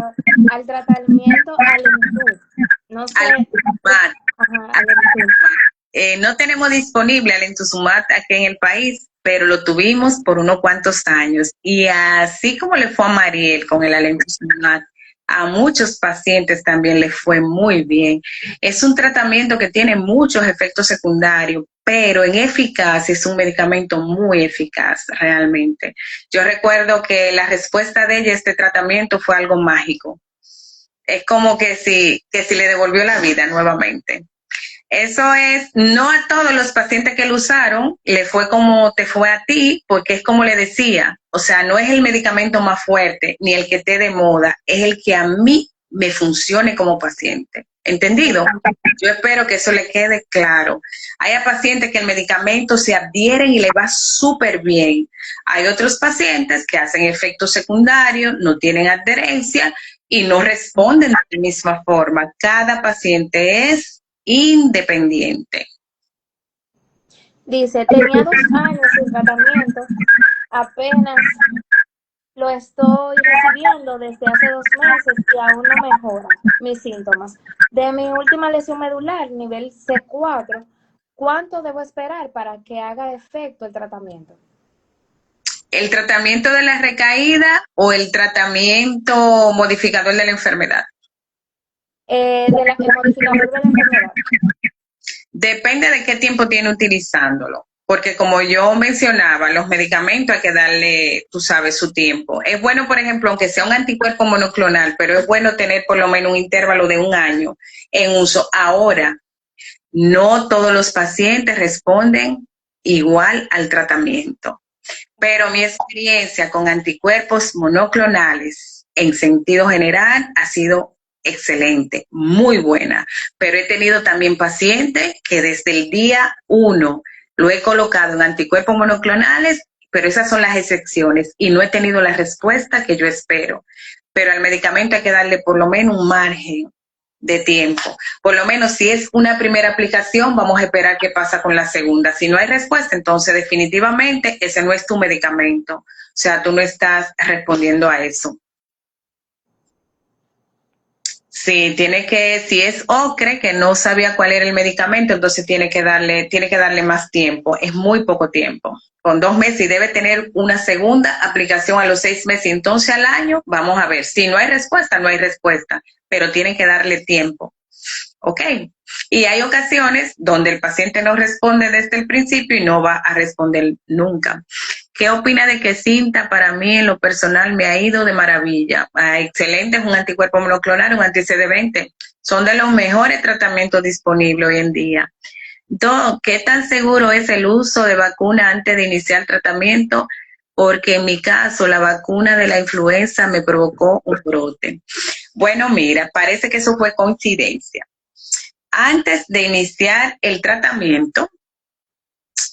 al tratamiento Alemtuz. No sé. Alemtuzumab. Ajá, Alemtuz. No tenemos disponible Alemtuzumab aquí en el país, pero lo tuvimos por unos cuantos años. Y así como le fue a Mariel con el Alemtuzumab, a muchos pacientes también le fue muy bien. Es un tratamiento que tiene muchos efectos secundarios, pero en eficacia es un medicamento muy eficaz realmente. Yo recuerdo que la respuesta de ella a este tratamiento fue algo mágico. Es como que si le devolvió la vida nuevamente. Eso es, no a todos los pacientes que lo usaron le fue como te fue a ti, porque es como le decía, o sea, no es el medicamento más fuerte ni el que esté de moda, es el que a mí me funcione como paciente. ¿Entendido? Yo espero que eso le quede claro. Hay pacientes que el medicamento se adhieren y le va súper bien. Hay otros pacientes que hacen efectos secundarios, no tienen adherencia y no responden de la misma forma. Cada paciente es independiente. Dice, tenía 2 años sin tratamiento, apenas lo estoy recibiendo desde hace 2 meses y aún no mejora mis síntomas. De mi última lesión medular, nivel C4, ¿cuánto debo esperar para que haga efecto el tratamiento? ¿El tratamiento de la recaída o el tratamiento modificador de la enfermedad? El modificador de la enfermedad. Depende de qué tiempo tiene utilizándolo, porque como yo mencionaba, los medicamentos hay que darle, tú sabes, su tiempo. Es bueno, por ejemplo, aunque sea un anticuerpo monoclonal, pero es bueno tener por lo menos un intervalo de 1 año en uso. Ahora, no todos los pacientes responden igual al tratamiento, pero mi experiencia con anticuerpos monoclonales en sentido general ha sido excelente, muy buena, pero he tenido también pacientes que desde el día 1 lo he colocado en anticuerpos monoclonales, pero esas son las excepciones y no he tenido la respuesta que yo espero. Pero al medicamento hay que darle por lo menos un margen de tiempo. Por lo menos si es una primera aplicación, vamos a esperar qué pasa con la segunda. Si no hay respuesta, entonces definitivamente ese no es tu medicamento. O sea, tú no estás respondiendo a eso. Sí, si es ocre, que no sabía cuál era el medicamento, entonces tiene que darle más tiempo. Es muy poco tiempo. Con 2 meses y debe tener una segunda aplicación a los 6 meses. Entonces al año, vamos a ver. Si no hay respuesta, no hay respuesta, pero tienen que darle tiempo. ¿Ok? Y hay ocasiones donde el paciente no responde desde el principio y no va a responder nunca. ¿Qué opina de que Cinta? Para mí, en lo personal, me ha ido de maravilla. Excelente, es un anticuerpo monoclonal, un anti-CD20. Son de los mejores tratamientos disponibles hoy en día. ¿Qué tan seguro es el uso de vacuna antes de iniciar tratamiento? Porque en mi caso, la vacuna de la influenza me provocó un brote. Bueno, mira, parece que eso fue coincidencia. Antes de iniciar el tratamiento,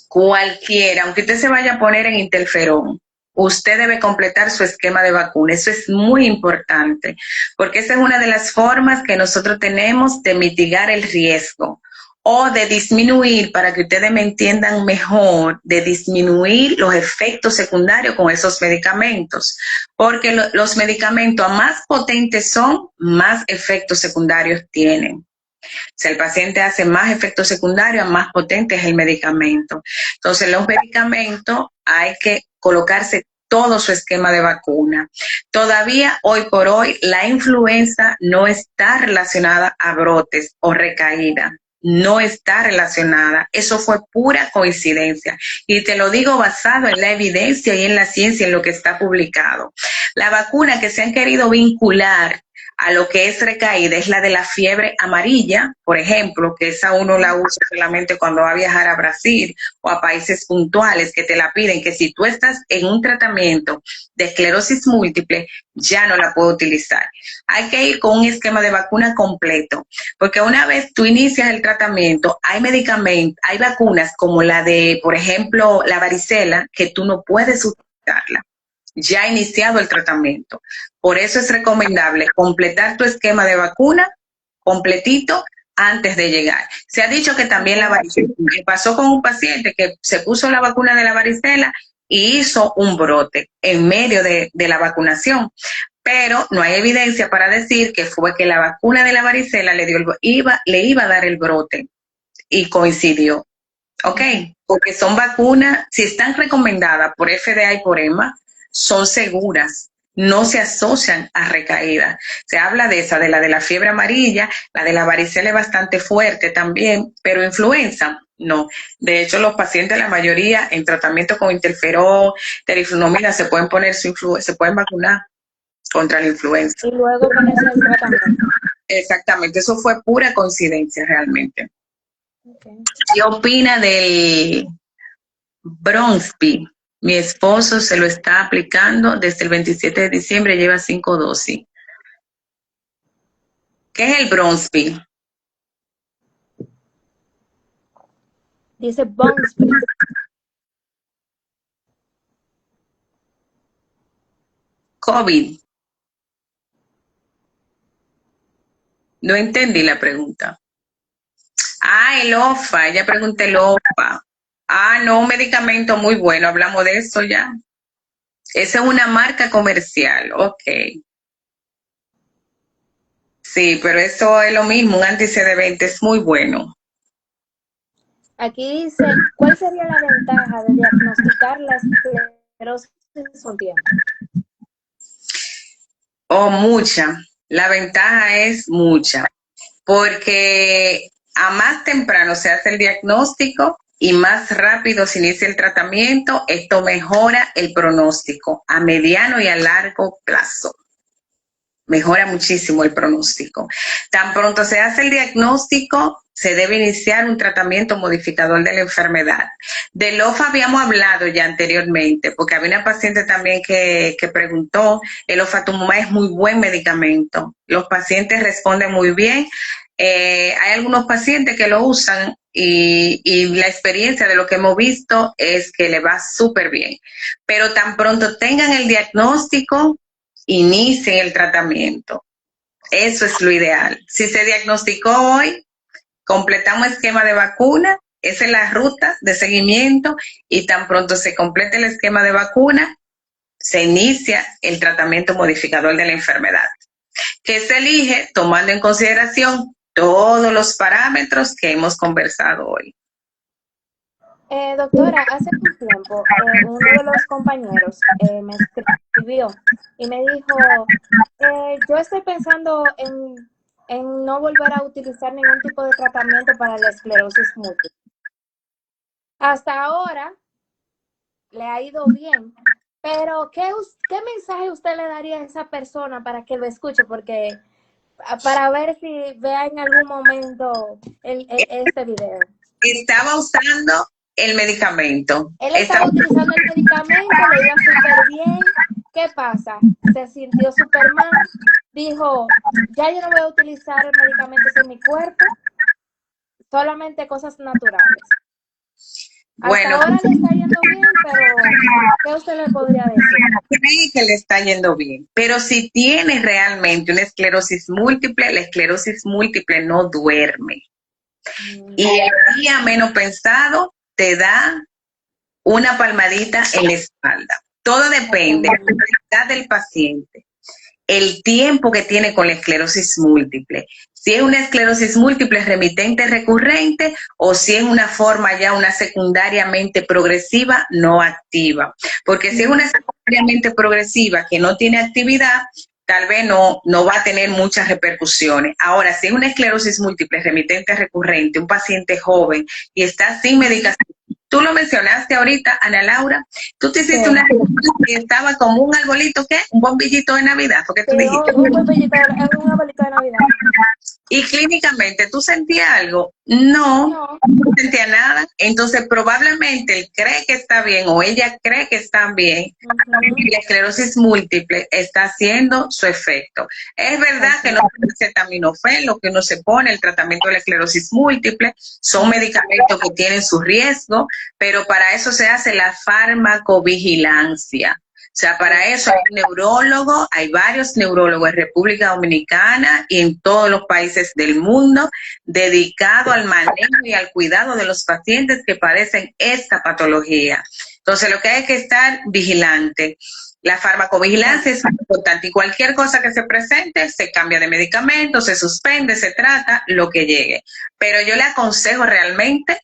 cualquiera, aunque usted se vaya a poner en interferón usted debe completar su esquema de vacuna. Eso es muy importante, porque esa es una de las formas que nosotros tenemos de mitigar el riesgo o de disminuir, para que ustedes me entiendan mejor, de disminuir los efectos secundarios con esos medicamentos, porque los medicamentos a más potentes son, más efectos secundarios tienen. Si el paciente hace más efectos secundarios, más potente es el medicamento. Entonces, los medicamentos hay que colocarse todo su esquema de vacuna. Todavía, hoy por hoy, la influenza no está relacionada a brotes o recaída. No está relacionada. Eso fue pura coincidencia. Y te lo digo basado en la evidencia y en la ciencia, en lo que está publicado. La vacuna que se han querido vincular a lo que es recaída es la de la fiebre amarilla, por ejemplo, que esa uno la usa solamente cuando va a viajar a Brasil o a países puntuales que te la piden, que si tú estás en un tratamiento de esclerosis múltiple, ya no la puedo utilizar. Hay que ir con un esquema de vacuna completo, porque una vez tú inicias el tratamiento, hay medicamentos, hay vacunas como la de, por ejemplo, la varicela, que tú no puedes utilizarla. Ya ha iniciado el tratamiento. Por eso es recomendable completar tu esquema de vacuna completito antes de llegar. Se ha dicho que también la varicela, me pasó con un paciente que se puso la vacuna de la varicela y hizo un brote en medio de la vacunación, pero no hay evidencia para decir que fue que la vacuna de la varicela le iba a dar el brote y coincidió. ¿Ok? Porque son vacunas, si están recomendadas por FDA y por EMA, son seguras, no se asocian a recaídas. Se habla de esa, de la fiebre amarilla, la de la varicela es bastante fuerte también, pero influenza, no. De hecho, los pacientes, la mayoría, en tratamiento con interferón, teriflunomida, se pueden se pueden vacunar contra la influenza. Y luego ponerse el tratamiento. Exactamente, eso fue pura coincidencia realmente. Okay. ¿Qué opina del Bronspi? Mi esposo se lo está aplicando desde el 27 de diciembre, lleva 5 dosis. ¿Qué es el Bronspi? Dice Bonspi. COVID. No entendí la pregunta. Ah, el OFA, ella pregunta el OFA. Ah, no, un medicamento muy bueno, hablamos de eso ya. Esa es una marca comercial, ok. Sí, pero eso es lo mismo, un anti-CD20 es muy bueno. Aquí dice, ¿cuál sería la ventaja de diagnosticar la esclerosis con tiempo? Oh, mucha. La ventaja es mucha, porque a más temprano se hace el diagnóstico y más rápido se inicia el tratamiento, esto mejora el pronóstico a mediano y a largo plazo. Mejora muchísimo el pronóstico. Tan pronto se hace el diagnóstico, se debe iniciar un tratamiento modificador de la enfermedad. Del OFA habíamos hablado ya anteriormente, porque había una paciente también que preguntó, el ofatumumab es muy buen medicamento. Los pacientes responden muy bien. Hay algunos pacientes que lo usan y la experiencia de lo que hemos visto es que le va súper bien. Pero tan pronto tengan el diagnóstico, inicien el tratamiento. Eso es lo ideal. Si se diagnosticó hoy, completamos esquema de vacuna, esa es la ruta de seguimiento y tan pronto se complete el esquema de vacuna, se inicia el tratamiento modificador de la enfermedad, que se elige tomando en consideración todos los parámetros que hemos conversado hoy. Doctora, hace un tiempo uno de los compañeros me escribió y me dijo, yo estoy pensando en no volver a utilizar ningún tipo de tratamiento para la esclerosis múltiple. Hasta ahora le ha ido bien, pero ¿qué mensaje usted le daría a esa persona para que lo escuche? Porque para ver si vea en algún momento este video. Estaba usando el medicamento. Él estaba utilizando el medicamento, le iba súper bien. ¿Qué pasa? Se sintió súper mal. Dijo, ya yo no voy a utilizar medicamentos en mi cuerpo, solamente cosas naturales. Hasta Bueno, ahora le está yendo bien, pero ¿qué usted le podría decir? cree que le está yendo bien, pero si tiene realmente una esclerosis múltiple, la esclerosis múltiple no duerme. Y el día menos pensado te da una palmadita en la espalda. Todo depende de la edad del paciente, el tiempo que tiene con la esclerosis múltiple. Si es una esclerosis múltiple remitente recurrente o si es una forma ya una secundariamente progresiva no activa. Porque si es una secundariamente progresiva que no tiene actividad, tal vez no va a tener muchas repercusiones. Ahora, si es una esclerosis múltiple remitente recurrente, un paciente joven y está sin medicación, tú lo mencionaste ahorita, Ana Laura, tú te hiciste una que estaba como un arbolito, ¿qué? Un bombillito de Navidad, porque tú dijiste. Un bombillito, es un arbolito de Navidad. Y clínicamente, ¿tú sentías algo? No sentía nada. Entonces, probablemente él cree que está bien o ella cree que está bien. Y la esclerosis múltiple está haciendo su efecto. Es verdad que no es acetaminofén, lo que uno se pone, el tratamiento de la esclerosis múltiple, son medicamentos que tienen su riesgo, pero para eso se hace la farmacovigilancia. O sea, para eso hay un neurólogo, hay varios neurólogos en República Dominicana y en todos los países del mundo dedicados al manejo y al cuidado de los pacientes que padecen esta patología. Entonces, lo que hay que estar vigilante. La farmacovigilancia es muy importante y cualquier cosa que se presente, se cambia de medicamento, se suspende, se trata, lo que llegue. Pero yo le aconsejo realmente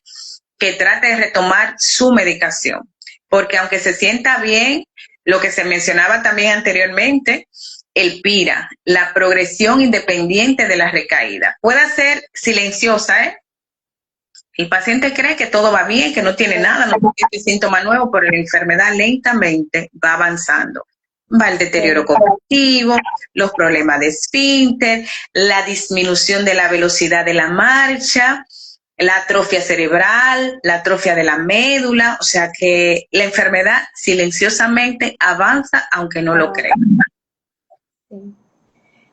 que trate de retomar su medicación, porque aunque se sienta bien, lo que se mencionaba también anteriormente, el PIRA, la progresión independiente de la recaída. Puede ser silenciosa, ¿eh? El paciente cree que todo va bien, que no tiene nada, no tiene síntoma nuevo, pero la enfermedad lentamente va avanzando. Va el deterioro cognitivo, los problemas de esfínter, la disminución de la velocidad de la marcha, la atrofia cerebral, la atrofia de la médula, o sea que la enfermedad silenciosamente avanza aunque no lo crea.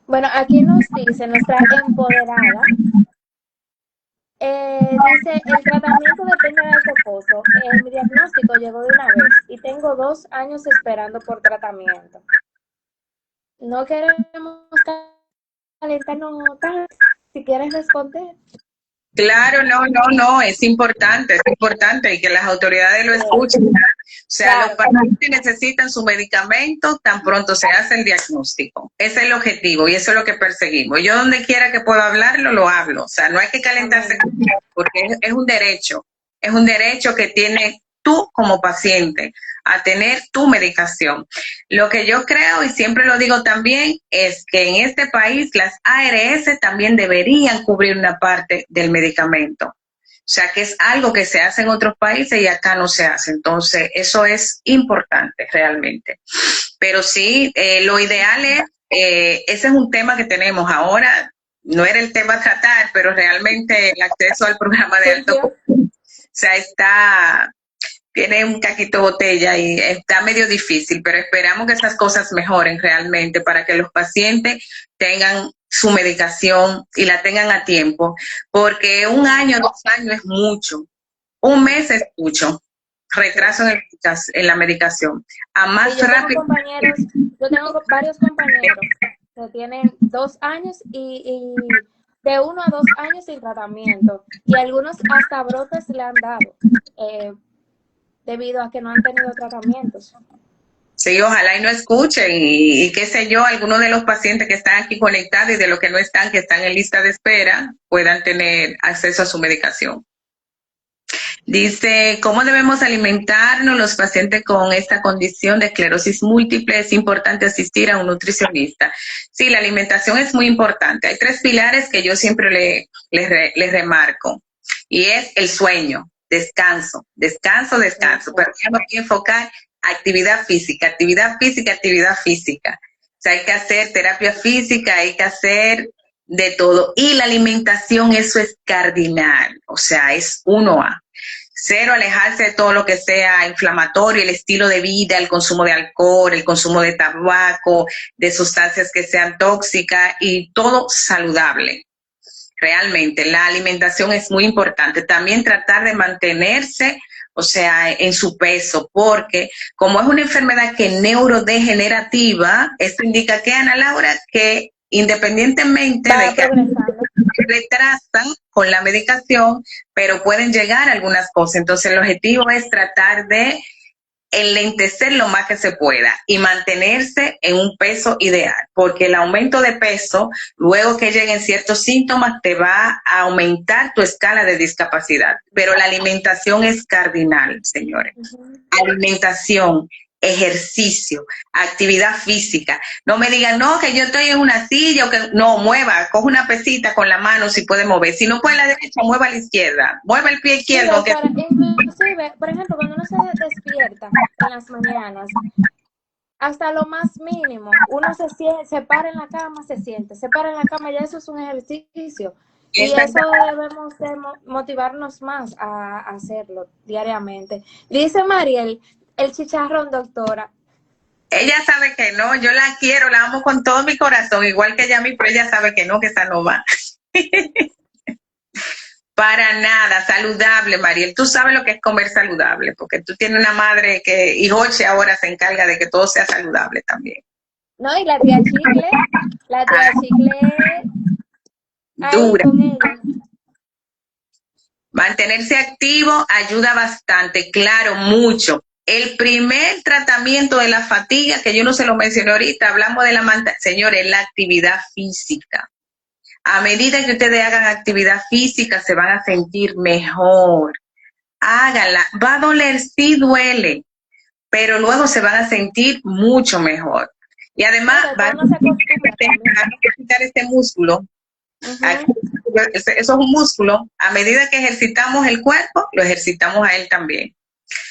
Bueno, aquí nos dice nuestra empoderada, dice, el tratamiento depende del reposo. Mi diagnóstico llegó de una vez y tengo 2 años esperando por tratamiento. No queremos calentarnos tanto. Si quieres responder. Claro, no, es importante y que las autoridades lo escuchen. O sea, los pacientes necesitan su medicamento tan pronto se hace el diagnóstico. Ese es el objetivo y eso es lo que perseguimos. Yo donde quiera que pueda hablarlo, lo hablo. O sea, no hay que calentarse porque es un derecho que tienes tú como paciente a tener tu medicación. Lo que yo creo, y siempre lo digo también, es que en este país las ARS también deberían cubrir una parte del medicamento. O sea, que es algo que se hace en otros países y acá no se hace. Entonces, eso es importante realmente. Pero sí, lo ideal es, ese es un tema que tenemos ahora. No era el tema a tratar, pero realmente el acceso al programa de alto costo, o sea, tiene un caquito botella y está medio difícil, pero esperamos que esas cosas mejoren realmente para que los pacientes tengan su medicación y la tengan a tiempo, porque 1 año, 2 años es mucho, 1 mes es mucho, retraso en la medicación. A más rápido. Yo tengo varios compañeros que tienen 2 años y de 1 a 2 años sin tratamiento y algunos hasta brotes le han dado. Debido a que no han tenido tratamientos. Sí, ojalá y no escuchen y qué sé yo, algunos de los pacientes que están aquí conectados y de los que no están, que están en lista de espera, puedan tener acceso a su medicación. Dice, ¿cómo debemos alimentarnos los pacientes con esta condición de esclerosis múltiple? Es importante asistir a un nutricionista. Sí, la alimentación es muy importante. Hay 3 pilares que yo siempre les remarco y es el sueño. Descanso. Pero ya no hay que enfocar actividad física. O sea, hay que hacer terapia física, hay que hacer de todo. Y la alimentación, eso es cardinal. O sea, es 1A. 0, alejarse de todo lo que sea inflamatorio, el estilo de vida, el consumo de alcohol, el consumo de tabaco, de sustancias que sean tóxicas y todo saludable. Realmente, la alimentación es muy importante. También tratar de mantenerse o sea, en su peso, porque como es una enfermedad que es neurodegenerativa, esto indica que, Ana Laura, que independientemente Va de que progresando. retrasan con la medicación, pero pueden llegar a algunas cosas. Entonces, el objetivo es tratar de enlentecer lo más que se pueda y mantenerse en un peso ideal, porque el aumento de peso, luego que lleguen ciertos síntomas, te va a aumentar tu escala de discapacidad. Pero la alimentación es cardinal, señores. Alimentación, ejercicio, actividad física. No me digan, no, que yo estoy en una silla, o que no, mueva, coge una pesita con la mano si puede mover. Si no puede la derecha, mueva a la izquierda. Mueva el pie Sí, izquierdo. doctora, inclusive, por ejemplo, cuando uno se despierta en las mañanas, hasta lo más mínimo, uno se para en la cama, se siente, se para en la cama, ya eso es un ejercicio. Y eso debemos de motivarnos más a hacerlo diariamente. Dice Mariel, el chicharrón, doctora. Ella sabe que no, yo la quiero, la amo con todo mi corazón, igual que ella a mí, pero ella sabe que no, que esa no va. Para nada, saludable, Mariel. Tú sabes lo que es comer saludable, porque tú tienes una madre que, y Joche ahora se encarga de que todo sea saludable también. No, y la tía Chicle, ahí Dura. con ella. Mantenerse activo ayuda bastante, claro, mucho. El primer tratamiento de la fatiga, que yo no se lo mencioné ahorita, hablamos de señores, la actividad física. A medida que ustedes hagan actividad física, se van a sentir mejor. Háganla. Va a doler, sí duele, pero luego se van a sentir mucho mejor. Y además, van a ejercitar este músculo. Aquí, eso es un músculo. A medida que ejercitamos el cuerpo, lo ejercitamos a él también.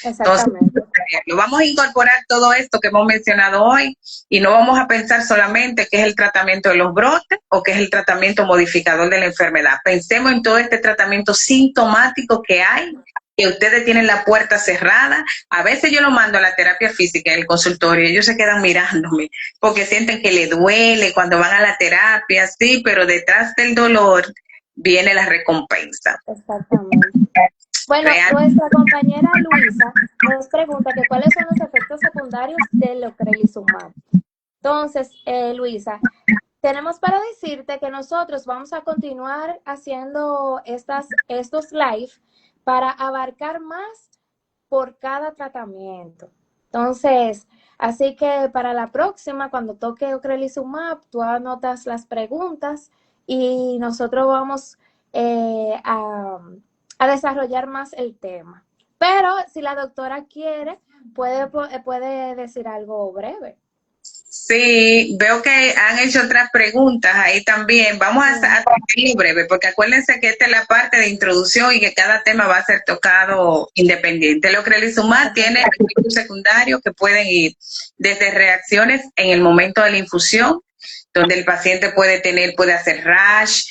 Exactamente. Entonces, vamos a incorporar todo esto que hemos mencionado hoy y no vamos a pensar solamente que es el tratamiento de los brotes o que es el tratamiento modificador de la enfermedad. Pensemos en todo este tratamiento sintomático que hay, que ustedes tienen la puerta cerrada. A veces yo lo mando a la terapia física en el consultorio y ellos se quedan mirándome porque sienten que le duele cuando van a la terapia, sí, pero detrás del dolor viene la recompensa. Exactamente. Bueno, nuestra compañera Luisa nos pregunta que cuáles son los efectos secundarios del ocrelizumab. Entonces, Luisa, tenemos para decirte que nosotros vamos a continuar haciendo estos live para abarcar más por cada tratamiento. Entonces, así que para la próxima, cuando toque ocrelizumab, tú anotas las preguntas y nosotros vamos a desarrollar más el tema. Pero si la doctora quiere, puede decir algo breve. Sí, veo que han hecho otras preguntas ahí también. Vamos a hacerlo breve, porque acuérdense que esta es la parte de introducción y que cada tema va a ser tocado independiente. El ocrelizumab tiene efectos secundarios que pueden ir desde reacciones en el momento de la infusión, donde el paciente puede hacer rash,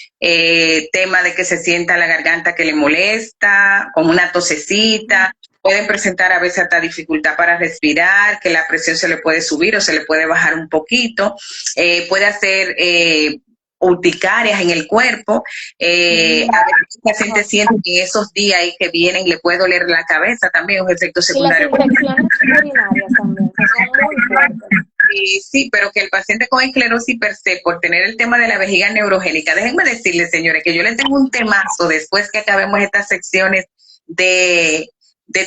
tema de que se sienta la garganta que le molesta, como una tosecita. Pueden presentar a veces hasta dificultad para respirar, que la presión se le puede subir o se le puede bajar un poquito. Puede hacer urticarias en el cuerpo. A veces el paciente siente que esos días ahí que vienen le puede doler la cabeza también, un efecto secundario. Y las infecciones urinarias también, que son muy fuertes. Sí, pero que el paciente con esclerosis per se, por tener el tema de la vejiga neurogénica, déjenme decirles, señores, que yo les tengo un temazo después que acabemos estas secciones de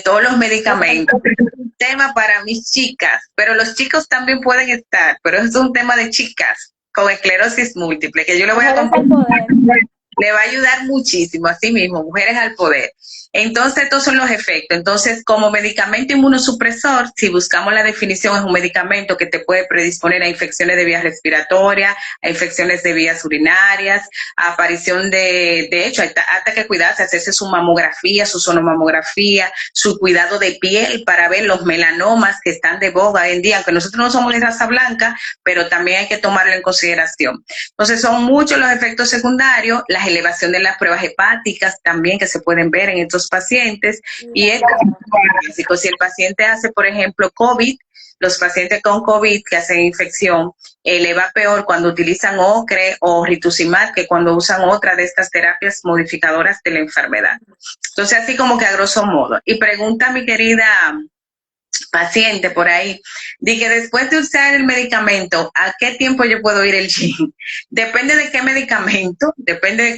todos los medicamentos. Es un tema para mis chicas, pero los chicos también pueden estar, pero es un tema de chicas con esclerosis múltiple, que yo le voy a compartir. Le va a ayudar muchísimo, así mismo, mujeres al poder. Entonces, estos son los efectos. Entonces, como medicamento inmunosupresor, si buscamos la definición, es un medicamento que te puede predisponer a infecciones de vías respiratorias, a infecciones de vías urinarias, a aparición de hecho, hasta que cuidarse, hacerse su mamografía, su sonomamografía, su cuidado de piel para ver los melanomas que están de boga hoy en día, aunque nosotros no somos de raza blanca, pero también hay que tomarlo en consideración. Entonces, son muchos los efectos secundarios, las la elevación de las pruebas hepáticas también que se pueden ver en estos pacientes. Y esto es muy básico. Si el paciente hace, por ejemplo, COVID, los pacientes con COVID que hacen infección, le va peor cuando utilizan ocre o rituximab que cuando usan otra de estas terapias modificadoras de la enfermedad. Entonces, así como que a grosso modo. Y pregunta mi querida paciente por ahí, di que después de usar el medicamento, ¿a qué tiempo yo puedo ir al gym? Depende de qué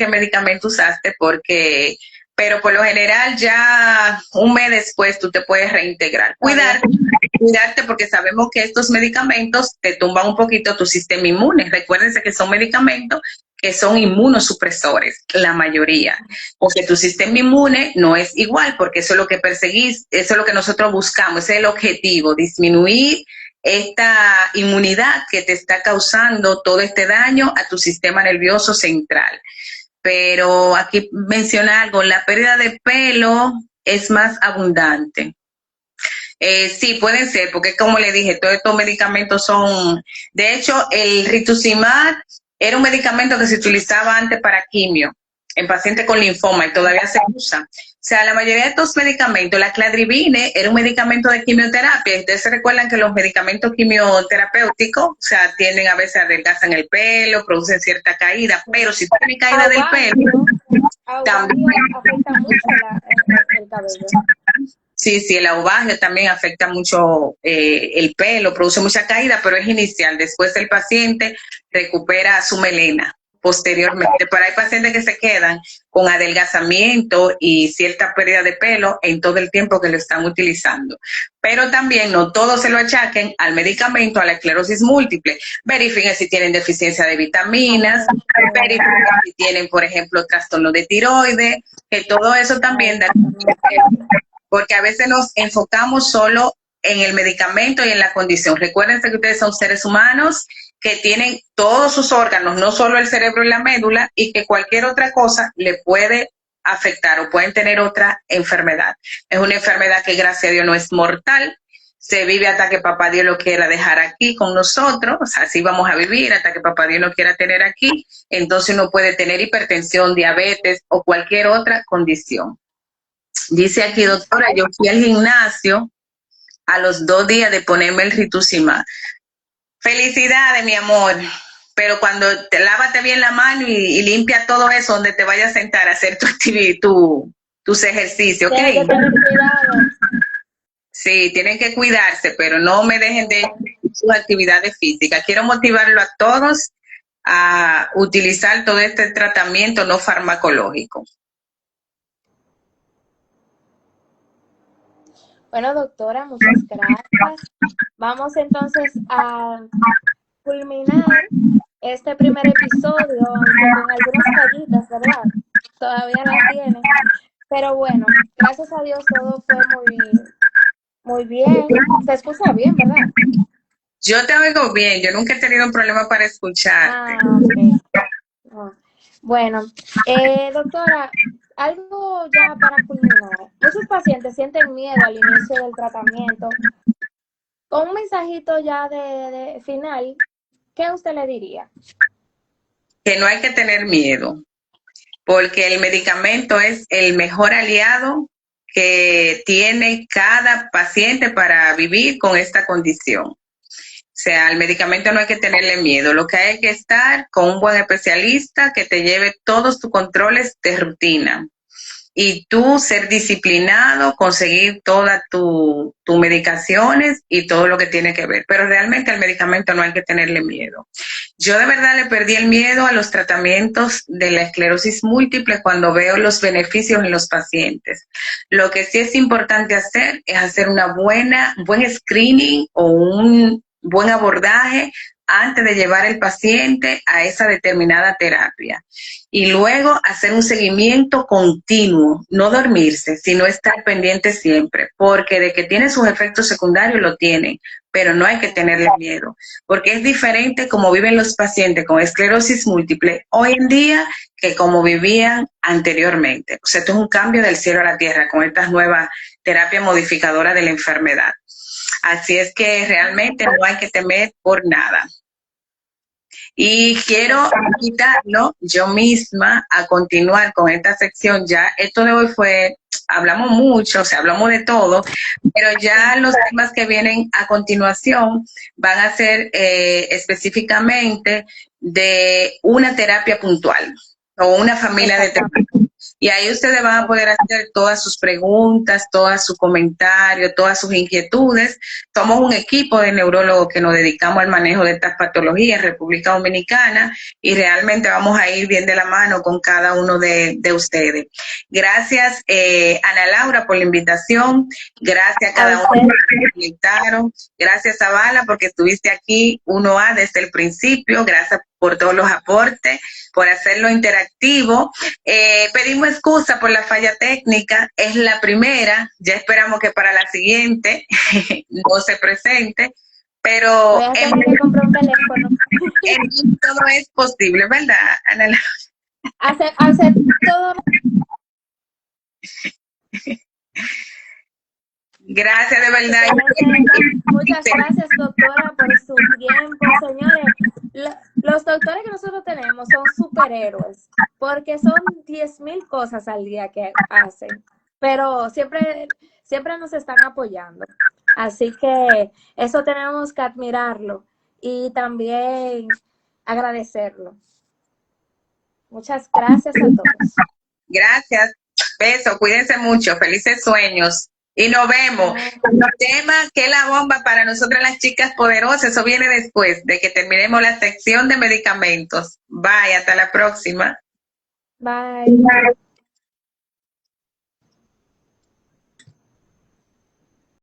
medicamento usaste, porque, pero por lo general ya un mes después tú te puedes reintegrar. Cuidarte porque sabemos que estos medicamentos te tumban un poquito tu sistema inmune. Recuérdense que son medicamentos que son inmunosupresores, la mayoría. O que tu sistema inmune no es igual, porque eso es lo que perseguís, eso es lo que nosotros buscamos, ese es el objetivo, disminuir esta inmunidad que te está causando todo este daño a tu sistema nervioso central. Pero aquí menciona algo, la pérdida de pelo es más abundante. Sí, pueden ser, porque como le dije, todos estos medicamentos son, de hecho, el rituximab era un medicamento que se utilizaba antes para quimio, en pacientes con linfoma, y todavía se usa. O sea, la mayoría de estos medicamentos, la cladribine era un medicamento de quimioterapia. Ustedes se recuerdan que los medicamentos quimioterapéuticos, o sea, tienden a veces adelgazan el pelo, producen cierta caída, pero si tienen caída del pelo, también afecta mucho el cabello. Sí, el aubaje también afecta mucho el pelo, produce mucha caída, pero es inicial. Después el paciente recupera su melena posteriormente. Pero hay pacientes que se quedan con adelgazamiento y cierta pérdida de pelo en todo el tiempo que lo están utilizando. Pero también no todos se lo achaquen al medicamento, a la esclerosis múltiple. Verifiquen si tienen deficiencia de vitaminas, verifiquen si tienen, por ejemplo, trastorno de tiroides, que todo eso también da, porque a veces nos enfocamos solo en el medicamento y en la condición. Recuérdense que ustedes son seres humanos que tienen todos sus órganos, no solo el cerebro y la médula, y que cualquier otra cosa le puede afectar o pueden tener otra enfermedad. Es una enfermedad que, gracias a Dios, no es mortal. Se vive hasta que papá Dios lo quiera dejar aquí con nosotros, o sea, así vamos a vivir hasta que papá Dios lo quiera tener aquí. Entonces uno puede tener hipertensión, diabetes o cualquier otra condición. Dice aquí, doctora, yo fui al gimnasio a los 2 días de ponerme el rituximab. Felicidades, mi amor, pero cuando te lávate bien la mano y limpia todo eso donde te vayas a sentar a hacer tus ejercicios, ¿ok? Sí, tienen que cuidarse, pero no me dejen de sus actividades físicas. Quiero motivarlo a todos a utilizar todo este tratamiento no farmacológico. Bueno, doctora, muchas gracias. Vamos entonces a culminar este primer episodio, aunque con algunas fallitas, ¿verdad? Todavía las tiene. Pero bueno, gracias a Dios todo fue muy bien. Se escucha bien, ¿verdad? Yo te oigo bien, yo nunca he tenido un problema para escucharte. Okay. Bueno, doctora, algo ya para culminar. Muchos pacientes sienten miedo al inicio del tratamiento. Con un mensajito ya de final, ¿qué usted le diría? Que no hay que tener miedo, porque el medicamento es el mejor aliado que tiene cada paciente para vivir con esta condición. O sea, al medicamento no hay que tenerle miedo. Lo que hay que estar con un buen especialista que te lleve todos tus controles de rutina. Y tú ser disciplinado, conseguir todas tus medicaciones y todo lo que tiene que ver. Pero realmente al medicamento no hay que tenerle miedo. Yo de verdad le perdí el miedo a los tratamientos de la esclerosis múltiple cuando veo los beneficios en los pacientes. Lo que sí es importante hacer es hacer buen screening o un buen abordaje antes de llevar el paciente a esa determinada terapia. Y luego hacer un seguimiento continuo, no dormirse, sino estar pendiente siempre, porque de que tiene sus efectos secundarios lo tienen, pero no hay que tenerle miedo, porque es diferente como viven los pacientes con esclerosis múltiple hoy en día que como vivían anteriormente. O sea, esto es un cambio del cielo a la tierra con estas nuevas terapias modificadoras de la enfermedad. Así es que realmente no hay que temer por nada. Y quiero invitarlo yo misma a continuar con esta sección. Ya esto de hoy fue, hablamos mucho, o sea, hablamos de todo, pero ya los temas que vienen a continuación van a ser específicamente de una terapia puntual o una familia de terapia. Y ahí ustedes van a poder hacer todas sus preguntas, todos sus comentarios, todas sus inquietudes. Somos un equipo de neurólogos que nos dedicamos al manejo de estas patologías en República Dominicana y realmente vamos a ir bien de la mano con cada uno de ustedes. Gracias, Ana Laura, por la invitación. Gracias a cada uno que se conectaron. Gracias, Zavala, porque estuviste aquí 1A desde el principio. Gracias por todos los aportes, por hacerlo interactivo. Pedimos excusa por la falla técnica, es la primera, ya esperamos que para la siguiente no se presente, pero Voy a tener que comprar un teléfono. en todo es posible, ¿verdad, Ana Laura? Hacer todo. Gracias, de verdad. Muchas gracias, doctora, por su tiempo. Señores, los doctores que nosotros tenemos son superhéroes, porque son 10,000 cosas al día que hacen, pero siempre nos están apoyando. Así que eso tenemos que admirarlo y también agradecerlo. Muchas gracias a todos. Gracias. Besos, cuídense mucho, felices sueños. Y nos vemos. El tema que es la bomba para nosotras las chicas poderosas, eso viene después de que terminemos la sección de medicamentos. Bye, hasta la próxima. Bye.